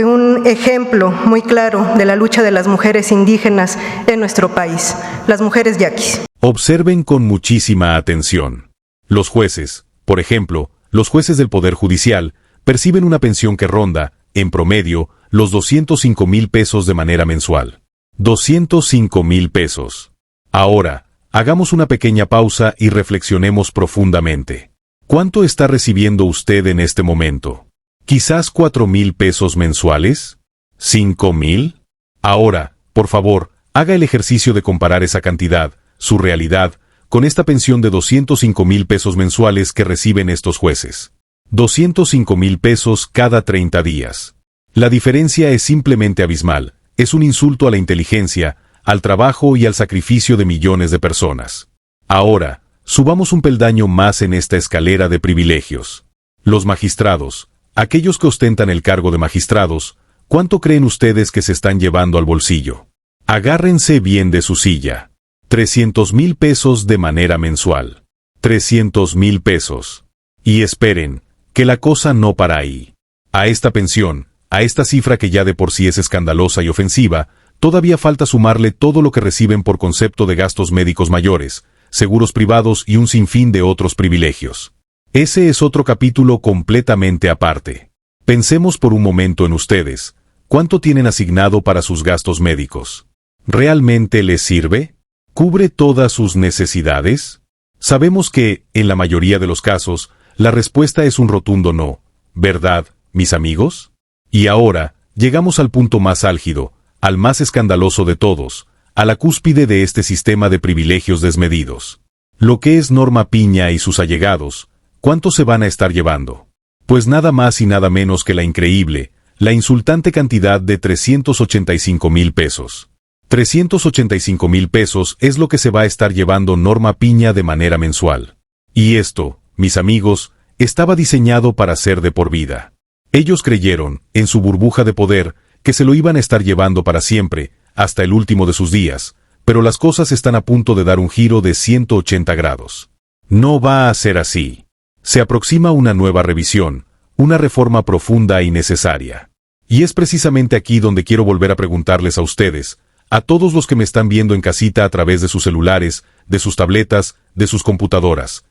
S7: un ejemplo muy claro de la lucha de las mujeres indígenas en nuestro país, las mujeres yaquis.
S1: Observen con muchísima atención. Los jueces, por ejemplo, los jueces del Poder Judicial, perciben una pensión que ronda, en promedio, los 205,000 pesos de manera mensual. 205,000 pesos. Ahora, hagamos una pequeña pausa y reflexionemos profundamente. ¿Cuánto está recibiendo usted en este momento? ¿Quizás 4,000 pesos mensuales? ¿5,000? Ahora, por favor, haga el ejercicio de comparar esa cantidad, su realidad, con esta pensión de 205,000 pesos mensuales que reciben estos jueces. 205,000 pesos cada 30 días. La diferencia es simplemente abismal, es un insulto a la inteligencia, al trabajo y al sacrificio de millones de personas. Ahora, subamos un peldaño más en esta escalera de privilegios. Los magistrados, aquellos que ostentan el cargo de magistrados, ¿cuánto creen ustedes que se están llevando al bolsillo? Agárrense bien de su silla. 300,000 pesos de manera mensual. 300,000 pesos. Y esperen, que la cosa no para ahí. A esta pensión, a esta cifra que ya de por sí es escandalosa y ofensiva, todavía falta sumarle todo lo que reciben por concepto de gastos médicos mayores, seguros privados y un sinfín de otros privilegios. Ese es otro capítulo completamente aparte. Pensemos por un momento en ustedes. ¿Cuánto tienen asignado para sus gastos médicos? ¿Realmente les sirve? ¿Cubre todas sus necesidades? Sabemos que, en la mayoría de los casos, la respuesta es un rotundo no. ¿Verdad, mis amigos? Y ahora, llegamos al punto más álgido, al más escandaloso de todos, a la cúspide de este sistema de privilegios desmedidos. Lo que es Norma Piña y sus allegados, ¿cuánto se van a estar llevando? Pues nada más y nada menos que la increíble, la insultante cantidad de 385,000 pesos. 385,000 pesos es lo que se va a estar llevando Norma Piña de manera mensual. Y esto, mis amigos, estaba diseñado para ser de por vida. Ellos creyeron, en su burbuja de poder, que se lo iban a estar llevando para siempre, hasta el último de sus días, pero las cosas están a punto de dar un giro de 180 grados. No va a ser así. Se aproxima una nueva revisión, una reforma profunda y necesaria. Y es precisamente aquí donde quiero volver a preguntarles a ustedes, a todos los que me están viendo en casita a través de sus celulares, de sus tabletas, de sus computadoras.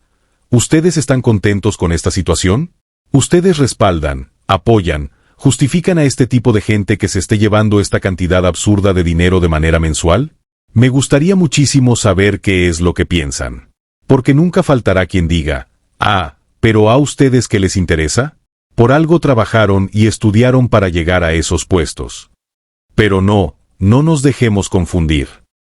S1: ¿Ustedes están contentos con esta situación? ¿Ustedes respaldan, apoyan, justifican a este tipo de gente que se esté llevando esta cantidad absurda de dinero de manera mensual? Me gustaría muchísimo saber qué es lo que piensan. Porque nunca faltará quien diga, ¿pero a ustedes qué les interesa? Por algo trabajaron y estudiaron para llegar a esos puestos. Pero no nos dejemos confundir.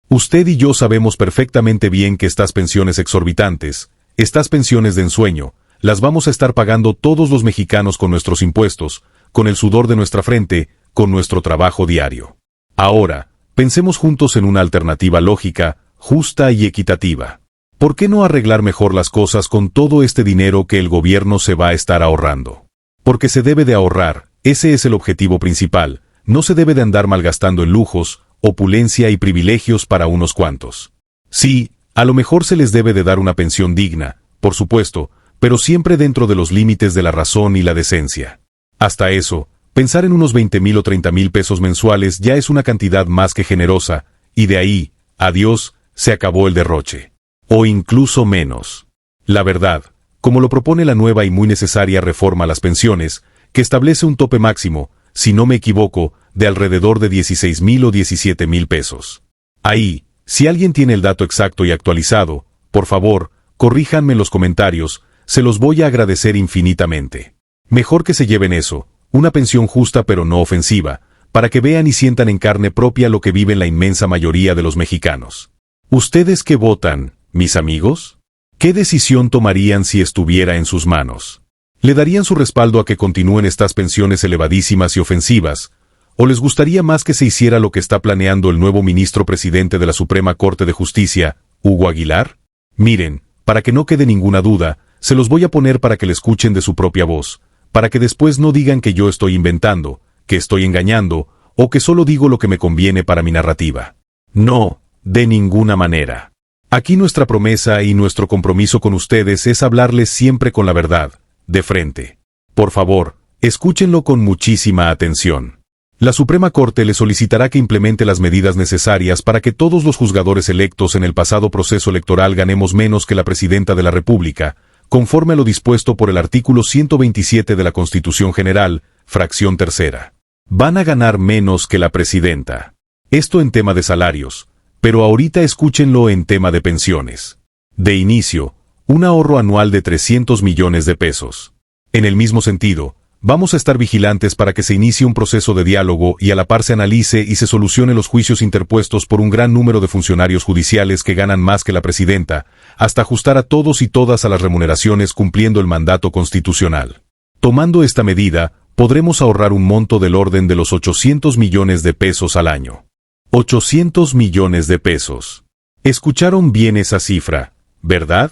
S1: Usted y yo sabemos perfectamente bien que estas pensiones exorbitantes, estas pensiones de ensueño, las vamos a estar pagando todos los mexicanos con nuestros impuestos, con el sudor de nuestra frente, con nuestro trabajo diario. Ahora, pensemos juntos en una alternativa lógica, justa y equitativa. ¿Por qué no arreglar mejor las cosas con todo este dinero que el gobierno se va a estar ahorrando? Porque se debe de ahorrar, ese es el objetivo principal, no se debe de andar malgastando en lujos, opulencia y privilegios para unos cuantos. Sí, a lo mejor se les debe de dar una pensión digna, por supuesto, pero siempre dentro de los límites de la razón y la decencia. Hasta eso, pensar en unos 20,000 o 30,000 pesos mensuales ya es una cantidad más que generosa, y de ahí, adiós, se acabó el derroche. O incluso menos. La verdad, como lo propone la nueva y muy necesaria reforma a las pensiones, que establece un tope máximo, si no me equivoco, de alrededor de 16,000 o 17,000 pesos. Ahí, si alguien tiene el dato exacto y actualizado, por favor, corríjanme en los comentarios, se los voy a agradecer infinitamente. Mejor que se lleven eso, una pensión justa pero no ofensiva, para que vean y sientan en carne propia lo que viven la inmensa mayoría de los mexicanos. ¿Ustedes qué votan, mis amigos? ¿Qué decisión tomarían si estuviera en sus manos? ¿Le darían su respaldo a que continúen estas pensiones elevadísimas y ofensivas? ¿O les gustaría más que se hiciera lo que está planeando el nuevo ministro presidente de la Suprema Corte de Justicia, Hugo Aguilar? Miren, para que no quede ninguna duda, se los voy a poner para que le escuchen de su propia voz, para que después no digan que yo estoy inventando, que estoy engañando, o que solo digo lo que me conviene para mi narrativa. No, de ninguna manera. Aquí nuestra promesa y nuestro compromiso con ustedes es hablarles siempre con la verdad, de frente. Por favor, escúchenlo con muchísima atención. La Suprema Corte le solicitará que implemente las medidas necesarias para que todos los juzgadores electos en el pasado proceso electoral ganemos menos que la Presidenta de la República, conforme a lo dispuesto por el artículo 127 de la Constitución General, fracción tercera. Van a ganar menos que la Presidenta. Esto en tema de salarios, pero ahorita escúchenlo en tema de pensiones. De inicio, un ahorro anual de 300 millones de pesos. En el mismo sentido, vamos a estar vigilantes para que se inicie un proceso de diálogo y a la par se analice y se solucione los juicios interpuestos por un gran número de funcionarios judiciales que ganan más que la Presidenta, hasta ajustar a todos y todas a las remuneraciones cumpliendo el mandato constitucional. Tomando esta medida, podremos ahorrar un monto del orden de los 800 millones de pesos al año. 800 millones de pesos. ¿Escucharon bien esa cifra, verdad?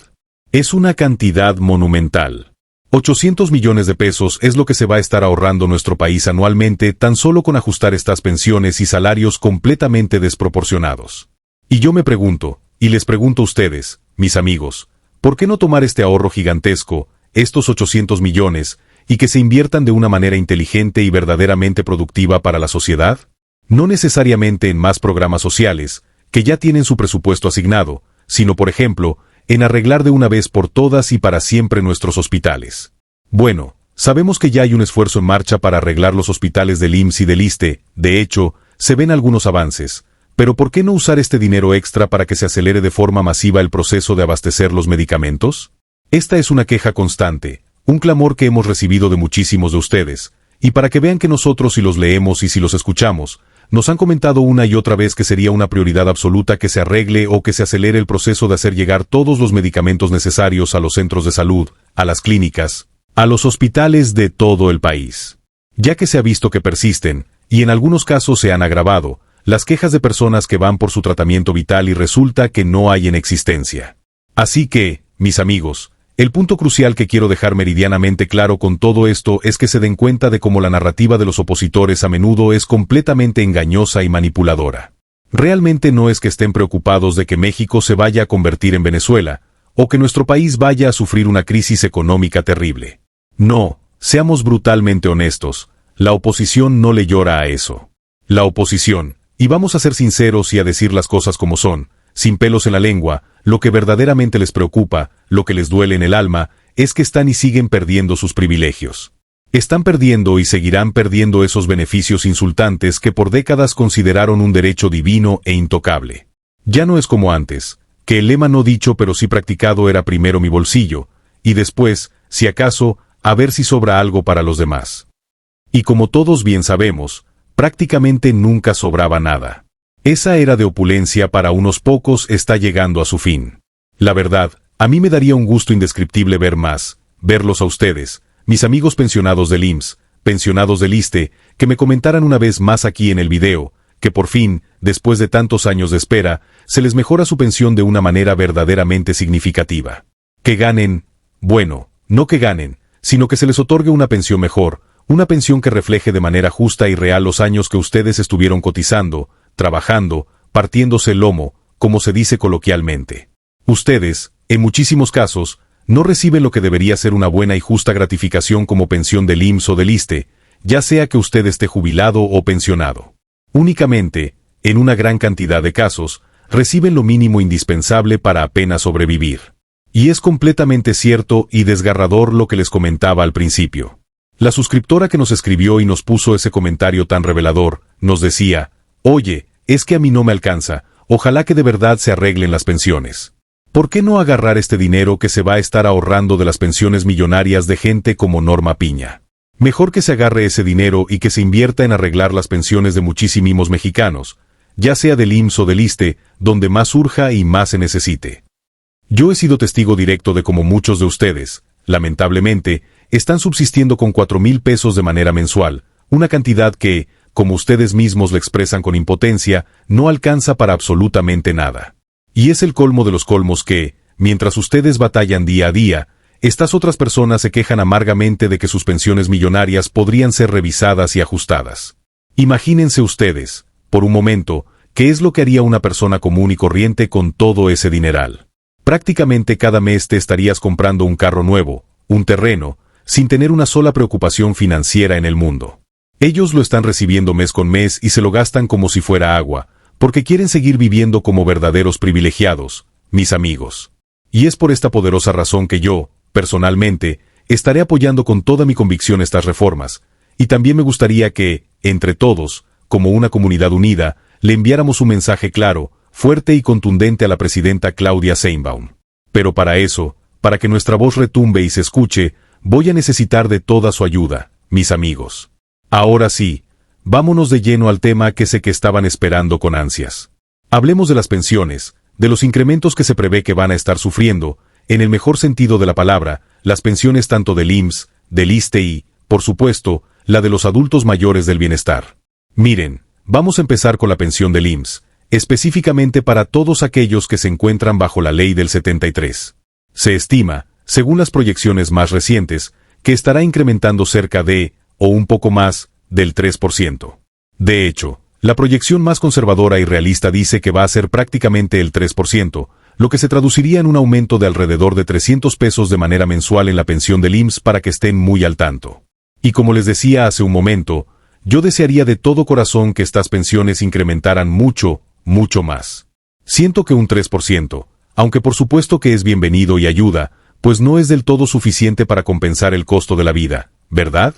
S1: Es una cantidad monumental. 800 millones de pesos es lo que se va a estar ahorrando nuestro país anualmente tan solo con ajustar estas pensiones y salarios completamente desproporcionados. Y yo me pregunto, y les pregunto a ustedes, mis amigos, ¿por qué no tomar este ahorro gigantesco, estos 800 millones, y que se inviertan de una manera inteligente y verdaderamente productiva para la sociedad? No necesariamente en más programas sociales, que ya tienen su presupuesto asignado, sino por ejemplo, en arreglar de una vez por todas y para siempre nuestros hospitales. Bueno, sabemos que ya hay un esfuerzo en marcha para arreglar los hospitales del IMSS y del ISSSTE, de hecho, se ven algunos avances, pero ¿por qué no usar este dinero extra para que se acelere de forma masiva el proceso de abastecer los medicamentos? Esta es una queja constante, un clamor que hemos recibido de muchísimos de ustedes, y para que vean que nosotros si los leemos y si los escuchamos, nos han comentado una y otra vez que sería una prioridad absoluta que se arregle o que se acelere el proceso de hacer llegar todos los medicamentos necesarios a los centros de salud, a las clínicas, a los hospitales de todo el país. Ya que se ha visto que persisten, y en algunos casos se han agravado, las quejas de personas que van por su tratamiento vital y resulta que no hay en existencia. Así que, mis amigos, el punto crucial que quiero dejar meridianamente claro con todo esto es que se den cuenta de cómo la narrativa de los opositores a menudo es completamente engañosa y manipuladora. Realmente no es que estén preocupados de que México se vaya a convertir en Venezuela, o que nuestro país vaya a sufrir una crisis económica terrible. No, seamos brutalmente honestos, la oposición no le llora a eso. La oposición, y vamos a ser sinceros y a decir las cosas como son, sin pelos en la lengua, lo que verdaderamente les preocupa, lo que les duele en el alma, es que están y siguen perdiendo sus privilegios. Están perdiendo y seguirán perdiendo esos beneficios insultantes que por décadas consideraron un derecho divino e intocable. Ya no es como antes, que el lema no dicho pero sí practicado era primero mi bolsillo, y después, si acaso, a ver si sobra algo para los demás. Y como todos bien sabemos, prácticamente nunca sobraba nada. Esa era de opulencia para unos pocos está llegando a su fin. La verdad, a mí me daría un gusto indescriptible verlos a ustedes, mis amigos pensionados del IMSS, pensionados del ISSSTE, que me comentaran una vez más aquí en el video, que por fin, después de tantos años de espera, se les mejora su pensión de una manera verdaderamente significativa. Que ganen, bueno, no que ganen, sino que se les otorgue una pensión mejor, una pensión que refleje de manera justa y real los años que ustedes estuvieron cotizando, trabajando, partiéndose el lomo, como se dice coloquialmente. Ustedes, en muchísimos casos, no reciben lo que debería ser una buena y justa gratificación como pensión del IMSS o del ISSSTE, ya sea que usted esté jubilado o pensionado. Únicamente, en una gran cantidad de casos, reciben lo mínimo indispensable para apenas sobrevivir. Y es completamente cierto y desgarrador lo que les comentaba al principio. La suscriptora que nos escribió y nos puso ese comentario tan revelador, nos decía, oye, es que a mí no me alcanza, ojalá que de verdad se arreglen las pensiones. ¿Por qué no agarrar este dinero que se va a estar ahorrando de las pensiones millonarias de gente como Norma Piña? Mejor que se agarre ese dinero y que se invierta en arreglar las pensiones de muchísimos mexicanos, ya sea del IMSS o del ISSSTE, donde más surja y más se necesite. Yo he sido testigo directo de cómo muchos de ustedes, lamentablemente, están subsistiendo con 4,000 pesos de manera mensual, una cantidad que, como ustedes mismos lo expresan con impotencia, no alcanza para absolutamente nada. Y es el colmo de los colmos que, mientras ustedes batallan día a día, estas otras personas se quejan amargamente de que sus pensiones millonarias podrían ser revisadas y ajustadas. Imagínense ustedes, por un momento, qué es lo que haría una persona común y corriente con todo ese dineral. Prácticamente cada mes te estarías comprando un carro nuevo, un terreno, sin tener una sola preocupación financiera en el mundo. Ellos lo están recibiendo mes con mes y se lo gastan como si fuera agua, porque quieren seguir viviendo como verdaderos privilegiados, mis amigos. Y es por esta poderosa razón que yo, personalmente, estaré apoyando con toda mi convicción estas reformas, y también me gustaría que, entre todos, como una comunidad unida, le enviáramos un mensaje claro, fuerte y contundente a la presidenta Claudia Sheinbaum. Pero para eso, para que nuestra voz retumbe y se escuche, voy a necesitar de toda su ayuda, mis amigos. Ahora sí, vámonos de lleno al tema que sé que estaban esperando con ansias. Hablemos de las pensiones, de los incrementos que se prevé que van a estar sufriendo, en el mejor sentido de la palabra, las pensiones tanto del IMSS, del ISSSTE y, por supuesto, la de los adultos mayores del bienestar. Miren, vamos a empezar con la pensión del IMSS, específicamente para todos aquellos que se encuentran bajo la ley del 73. Se estima, según las proyecciones más recientes, que estará incrementando cerca de, o un poco más, del 3%. De hecho, la proyección más conservadora y realista dice que va a ser prácticamente el 3%, lo que se traduciría en un aumento de alrededor de 300 pesos de manera mensual en la pensión del IMSS para que estén muy al tanto. Y como les decía hace un momento, yo desearía de todo corazón que estas pensiones incrementaran mucho, mucho más. Siento que un 3%, aunque por supuesto que es bienvenido y ayuda, pues no es del todo suficiente para compensar el costo de la vida, ¿verdad?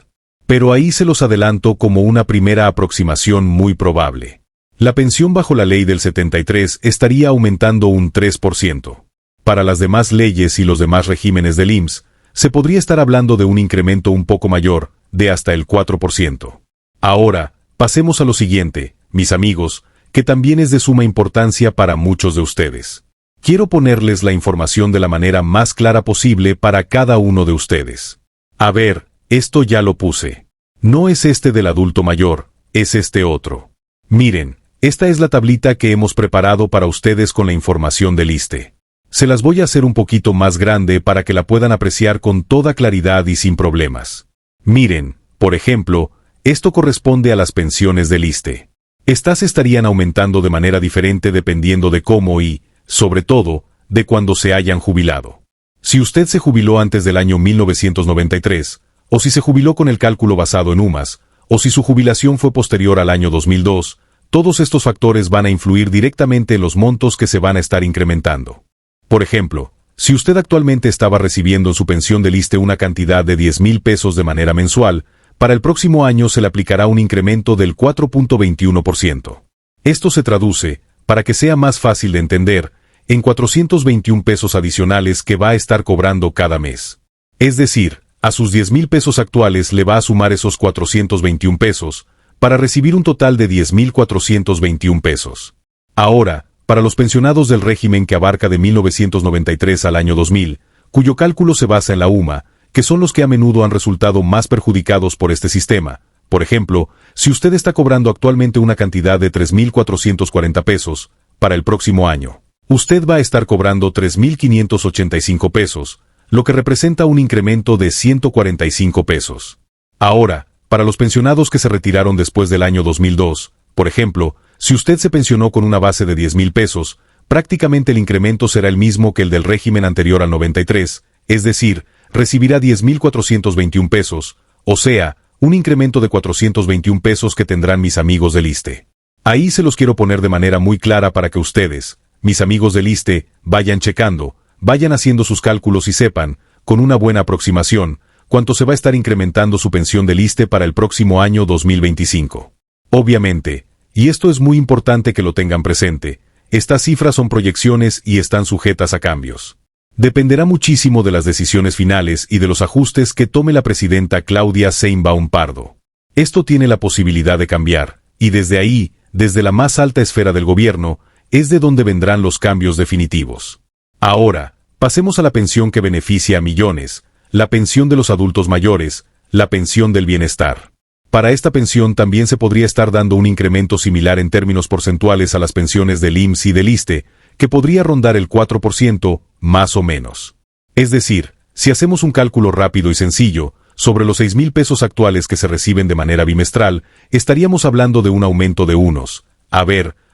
S1: Pero ahí se los adelanto como una primera aproximación muy probable. La pensión bajo la ley del 73 estaría aumentando un 3%. Para las demás leyes y los demás regímenes del IMSS, se podría estar hablando de un incremento un poco mayor, de hasta el 4%. Ahora, pasemos a lo siguiente, mis amigos, que también es de suma importancia para muchos de ustedes. Quiero ponerles la información de la manera más clara posible para cada uno de ustedes. A ver, esto ya lo puse. No es este del adulto mayor, es este otro. Miren, esta es la tablita que hemos preparado para ustedes con la información del ISSSTE. Se las voy a hacer un poquito más grande para que la puedan apreciar con toda claridad y sin problemas. Miren, por ejemplo, esto corresponde a las pensiones del ISSSTE. Estas estarían aumentando de manera diferente dependiendo de cómo y, sobre todo, de cuándo se hayan jubilado. Si usted se jubiló antes del año 1993, o si se jubiló con el cálculo basado en UMAS, o si su jubilación fue posterior al año 2002, todos estos factores van a influir directamente en los montos que se van a estar incrementando. Por ejemplo, si usted actualmente estaba recibiendo en su pensión del ISSSTE una cantidad de 10,000 pesos de manera mensual, para el próximo año se le aplicará un incremento del 4.21%. Esto se traduce, para que sea más fácil de entender, en 421 pesos adicionales que va a estar cobrando cada mes. Es decir, a sus 10,000 pesos actuales le va a sumar esos 421 pesos, para recibir un total de 10,421 pesos. Ahora, para los pensionados del régimen que abarca de 1993 al año 2000, cuyo cálculo se basa en la UMA, que son los que a menudo han resultado más perjudicados por este sistema. Por ejemplo, si usted está cobrando actualmente una cantidad de 3,440 pesos, para el próximo año, usted va a estar cobrando 3,585 pesos, lo que representa un incremento de 145 pesos. Ahora, para los pensionados que se retiraron después del año 2002, por ejemplo, si usted se pensionó con una base de 10,000 pesos, prácticamente el incremento será el mismo que el del régimen anterior al 93, es decir, recibirá 10,421 pesos, o sea, un incremento de 421 pesos que tendrán mis amigos del ISSSTE. Ahí se los quiero poner de manera muy clara para que ustedes, mis amigos del ISSSTE, vayan checando, vayan haciendo sus cálculos y sepan, con una buena aproximación, cuánto se va a estar incrementando su pensión del ISSSTE para el próximo año 2025. Obviamente, y esto es muy importante que lo tengan presente, estas cifras son proyecciones y están sujetas a cambios. Dependerá muchísimo de las decisiones finales y de los ajustes que tome la presidenta Claudia Sheinbaum Pardo. Esto tiene la posibilidad de cambiar, y desde ahí, desde la más alta esfera del gobierno, es de donde vendrán los cambios definitivos. Ahora, pasemos a la pensión que beneficia a millones, la pensión de los adultos mayores, la pensión del bienestar. Para esta pensión también se podría estar dando un incremento similar en términos porcentuales a las pensiones del IMSS y del ISSSTE, que podría rondar el 4%, más o menos. Es decir, si hacemos un cálculo rápido y sencillo, sobre los 6,000 pesos actuales que se reciben de manera bimestral, estaríamos hablando de un aumento de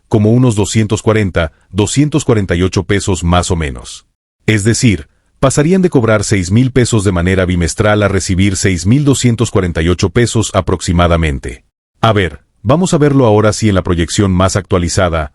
S1: como unos 248 pesos más o menos. Es decir, pasarían de cobrar 6,000 pesos de manera bimestral a recibir 6,248 pesos aproximadamente. A ver, vamos a verlo ahora sí en la proyección más actualizada.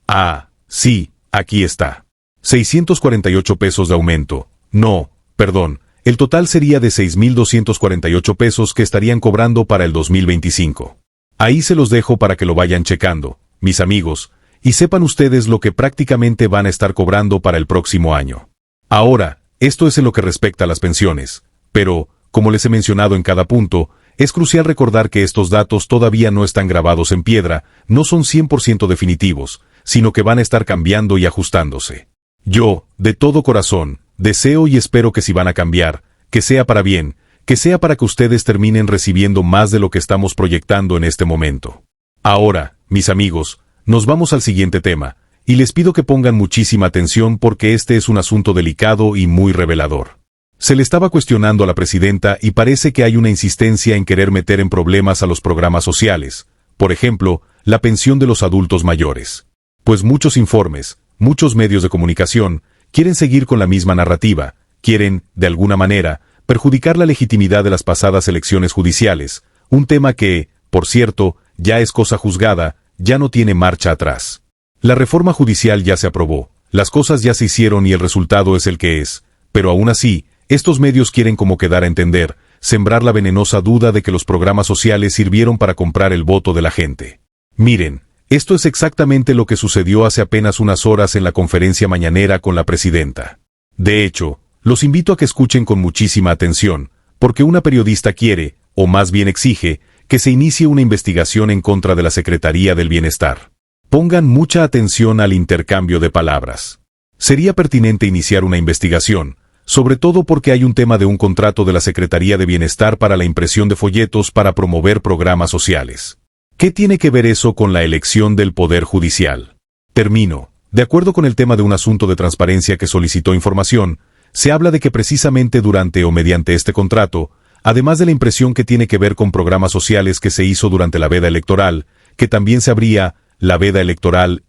S1: Ah, sí, aquí está. 648 pesos de aumento. No, perdón, el total sería de 6,248 pesos que estarían cobrando para el 2025. Ahí se los dejo para que lo vayan checando, mis amigos, y sepan ustedes lo que prácticamente van a estar cobrando para el próximo año. Ahora, esto es en lo que respecta a las pensiones, pero, como les he mencionado en cada punto, es crucial recordar que estos datos todavía no están grabados en piedra, no son 100% definitivos, sino que van a estar cambiando y ajustándose. Yo, de todo corazón, deseo y espero que si van a cambiar, que sea para bien, que sea para que ustedes terminen recibiendo más de lo que estamos proyectando en este momento. Ahora, mis amigos, nos vamos al siguiente tema, y les pido que pongan muchísima atención porque este es un asunto delicado y muy revelador. Se le estaba cuestionando a la presidenta y parece que hay una insistencia en querer meter en problemas a los programas sociales, por ejemplo, la pensión de los adultos mayores. Pues muchos informes, muchos medios de comunicación, quieren seguir con la misma narrativa, quieren, de alguna manera, perjudicar la legitimidad de las pasadas elecciones judiciales, un tema que, por cierto, ya es cosa juzgada, ya no tiene marcha atrás. La reforma judicial ya se aprobó, Las cosas ya se hicieron y el resultado es el que es, pero aún así, estos medios quieren como que dar a entender, sembrar la venenosa duda de que los programas sociales sirvieron para comprar el voto de la gente. Miren, esto es exactamente lo que sucedió hace apenas unas horas en la conferencia mañanera con la presidenta. De hecho, los invito a que escuchen con muchísima atención, porque una periodista quiere, o más bien exige, que se inicie una investigación en contra de la Secretaría del Bienestar. Pongan mucha atención al intercambio de palabras. Sería pertinente iniciar una investigación, sobre todo porque hay un tema de un contrato de la Secretaría de Bienestar para la impresión de folletos para promover programas sociales. ¿Qué tiene que ver eso con la elección del Poder Judicial? Termino. De acuerdo con el tema de un asunto de transparencia que solicitó información, se habla de que precisamente durante o mediante este contrato, además de la impresión que tiene que ver con programas sociales que se hizo durante la veda electoral, que también se abría la veda electoral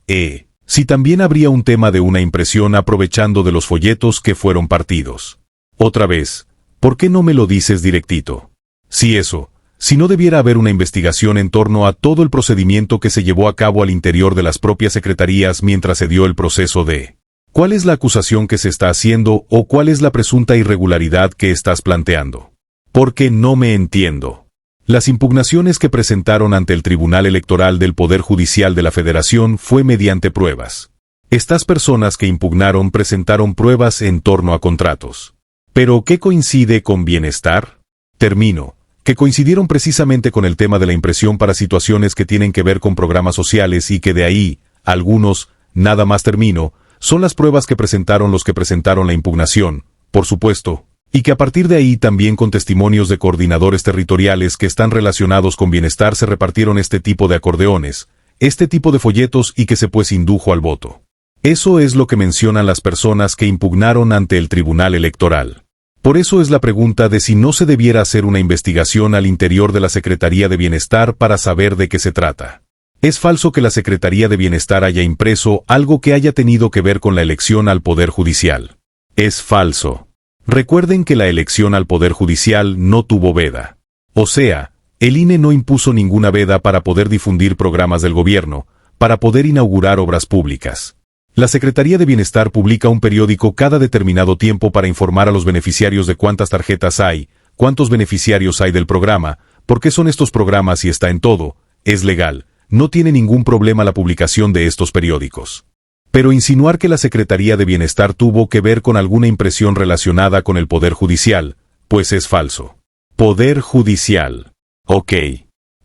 S1: si también habría un tema de una impresión aprovechando de los folletos que fueron partidos. Otra vez, ¿por qué no me lo dices directito? Si no debiera haber una investigación en torno a todo el procedimiento que se llevó a cabo al interior de las propias secretarías mientras se dio el proceso de ¿cuál es la acusación que se está haciendo o cuál es la presunta irregularidad que estás planteando? Porque no me entiendo. Las impugnaciones que presentaron ante el Tribunal Electoral del Poder Judicial de la Federación fue mediante pruebas. Estas personas que impugnaron presentaron pruebas en torno a contratos. ¿Pero qué coincide con bienestar? Termino. Que coincidieron precisamente con el tema de la impresión para situaciones que tienen que ver con programas sociales y que de ahí, algunos, nada más termino, son las pruebas que presentaron los que presentaron la impugnación, por supuesto, y que a partir de ahí también con testimonios de coordinadores territoriales que están relacionados con bienestar se repartieron este tipo de acordeones, este tipo de folletos y que se pues indujo al voto. Eso es lo que mencionan las personas que impugnaron ante el Tribunal Electoral. Por eso es la pregunta de si no se debiera hacer una investigación al interior de la Secretaría de Bienestar para saber de qué se trata. Es falso que la Secretaría de Bienestar haya impreso algo que haya tenido que ver con la elección al Poder Judicial. Es falso. Recuerden que la elección al Poder Judicial no tuvo veda. O sea, el INE no impuso ninguna veda para poder difundir programas del gobierno, para poder inaugurar obras públicas. La Secretaría de Bienestar publica un periódico cada determinado tiempo para informar a los beneficiarios de cuántas tarjetas hay, cuántos beneficiarios hay del programa, por qué son estos programas y está en todo, es legal, no tiene ningún problema la publicación de estos periódicos. Pero insinuar que la Secretaría de Bienestar tuvo que ver con alguna impresión relacionada con el Poder Judicial, pues es falso. Poder Judicial. Ok.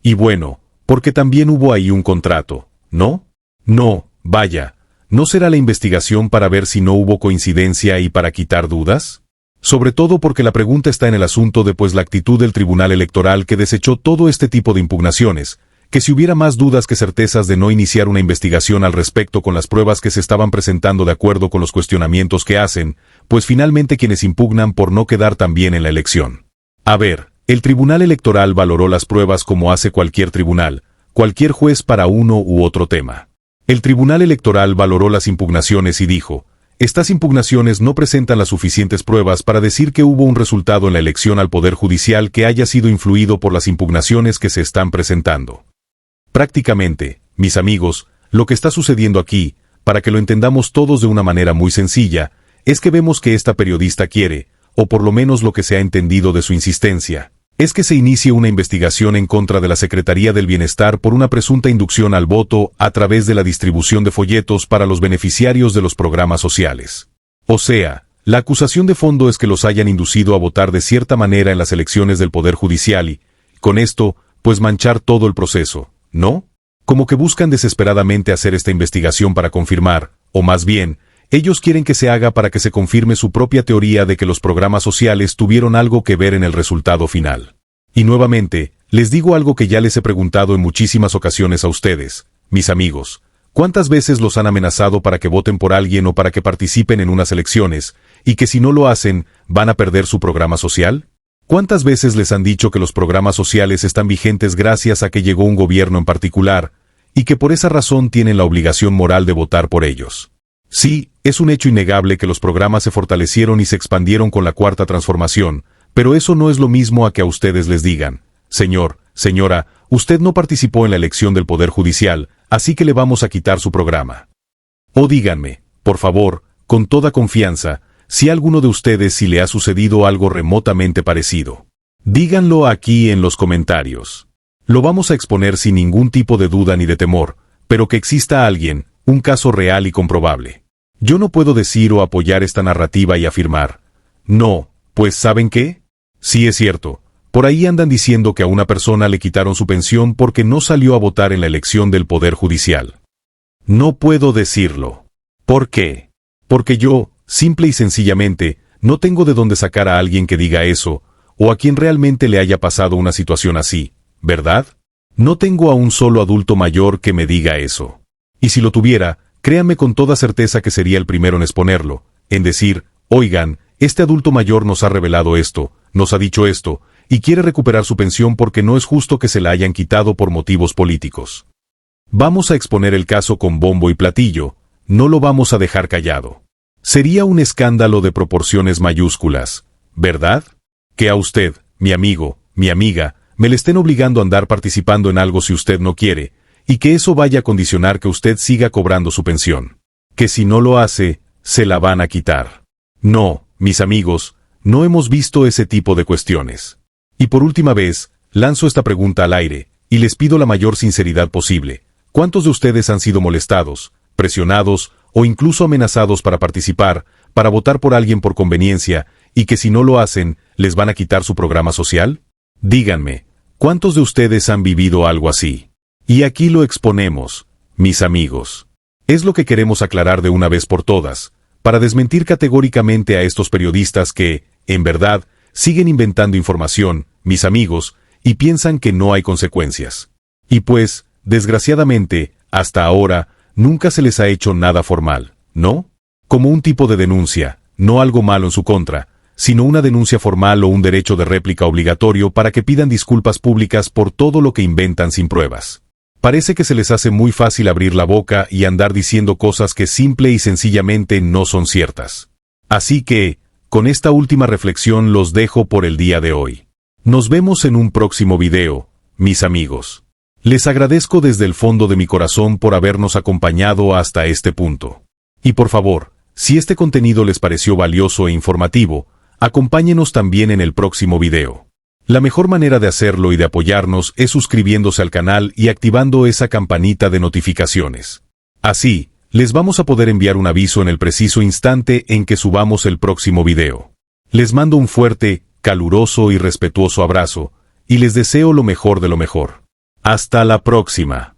S1: Y bueno, porque también hubo ahí un contrato, ¿no? No, vaya. ¿No será la investigación para ver si no hubo coincidencia y para quitar dudas? Sobre todo porque la pregunta está en el asunto de pues la actitud del Tribunal Electoral que desechó todo este tipo de impugnaciones, que si hubiera más dudas que certezas de no iniciar una investigación al respecto con las pruebas que se estaban presentando de acuerdo con los cuestionamientos que hacen, pues finalmente quienes impugnan por no quedar tan bien en la elección. A ver, el Tribunal Electoral valoró las pruebas como hace cualquier tribunal, cualquier juez para uno u otro tema. El Tribunal Electoral valoró las impugnaciones y dijo, estas impugnaciones no presentan las suficientes pruebas para decir que hubo un resultado en la elección al Poder Judicial que haya sido influido por las impugnaciones que se están presentando. Prácticamente, mis amigos, lo que está sucediendo aquí, para que lo entendamos todos de una manera muy sencilla, es que vemos que esta periodista quiere, o por lo menos lo que se ha entendido de su insistencia, es que se inicie una investigación en contra de la Secretaría del Bienestar por una presunta inducción al voto a través de la distribución de folletos para los beneficiarios de los programas sociales. O sea, la acusación de fondo es que los hayan inducido a votar de cierta manera en las elecciones del Poder Judicial y, con esto, pues manchar todo el proceso, ¿no? Como que buscan desesperadamente hacer esta investigación para confirmar, o más bien, ellos quieren que se haga para que se confirme su propia teoría de que los programas sociales tuvieron algo que ver en el resultado final. Y nuevamente, les digo algo que ya les he preguntado en muchísimas ocasiones a ustedes, mis amigos. ¿Cuántas veces los han amenazado para que voten por alguien o para que participen en unas elecciones, y que si no lo hacen, van a perder su programa social? ¿Cuántas veces les han dicho que los programas sociales están vigentes gracias a que llegó un gobierno en particular, y que por esa razón tienen la obligación moral de votar por ellos? Sí, es un hecho innegable que los programas se fortalecieron y se expandieron con la Cuarta Transformación, pero eso no es lo mismo a que a ustedes les digan, señor, señora, usted no participó en la elección del Poder Judicial, así que le vamos a quitar su programa. O díganme, por favor, con toda confianza, si a alguno de ustedes si le ha sucedido algo remotamente parecido. Díganlo aquí en los comentarios. Lo vamos a exponer sin ningún tipo de duda ni de temor, pero que exista alguien, un caso real y comprobable. Yo no puedo decir o apoyar esta narrativa y afirmar, no, pues ¿saben qué? Sí es cierto, por ahí andan diciendo que a una persona le quitaron su pensión porque no salió a votar en la elección del Poder Judicial. No puedo decirlo. ¿Por qué? Porque yo, simple y sencillamente, no tengo de dónde sacar a alguien que diga eso, o a quien realmente le haya pasado una situación así, ¿verdad? No tengo a un solo adulto mayor que me diga eso. Y si lo tuviera, créanme con toda certeza que sería el primero en exponerlo, en decir, oigan, este adulto mayor nos ha revelado esto, nos ha dicho esto, y quiere recuperar su pensión porque no es justo que se la hayan quitado por motivos políticos. Vamos a exponer el caso con bombo y platillo, no lo vamos a dejar callado. Sería un escándalo de proporciones mayúsculas, ¿verdad? Que a usted, mi amigo, mi amiga, me le estén obligando a andar participando en algo si usted no quiere, y que eso vaya a condicionar que usted siga cobrando su pensión. Que si no lo hace, se la van a quitar. No, mis amigos, no hemos visto ese tipo de cuestiones. Y por última vez, lanzo esta pregunta al aire, y les pido la mayor sinceridad posible. ¿Cuántos de ustedes han sido molestados, presionados, o incluso amenazados para participar, para votar por alguien por conveniencia, y que si no lo hacen, les van a quitar su programa social? Díganme, ¿cuántos de ustedes han vivido algo así? Y aquí lo exponemos, mis amigos. Es lo que queremos aclarar de una vez por todas, para desmentir categóricamente a estos periodistas que, en verdad, siguen inventando información, mis amigos, y piensan que no hay consecuencias. Y pues, desgraciadamente, hasta ahora, nunca se les ha hecho nada formal, ¿no? Como un tipo de denuncia, no algo malo en su contra, sino una denuncia formal o un derecho de réplica obligatorio para que pidan disculpas públicas por todo lo que inventan sin pruebas. Parece que se les hace muy fácil abrir la boca y andar diciendo cosas que simple y sencillamente no son ciertas. Así que, con esta última reflexión los dejo por el día de hoy. Nos vemos en un próximo video, mis amigos. Les agradezco desde el fondo de mi corazón por habernos acompañado hasta este punto. Y por favor, si este contenido les pareció valioso e informativo, acompáñenos también en el próximo video. La mejor manera de hacerlo y de apoyarnos es suscribiéndose al canal y activando esa campanita de notificaciones. Así, les vamos a poder enviar un aviso en el preciso instante en que subamos el próximo video. Les mando un fuerte, caluroso y respetuoso abrazo, y les deseo lo mejor de lo mejor. Hasta la próxima.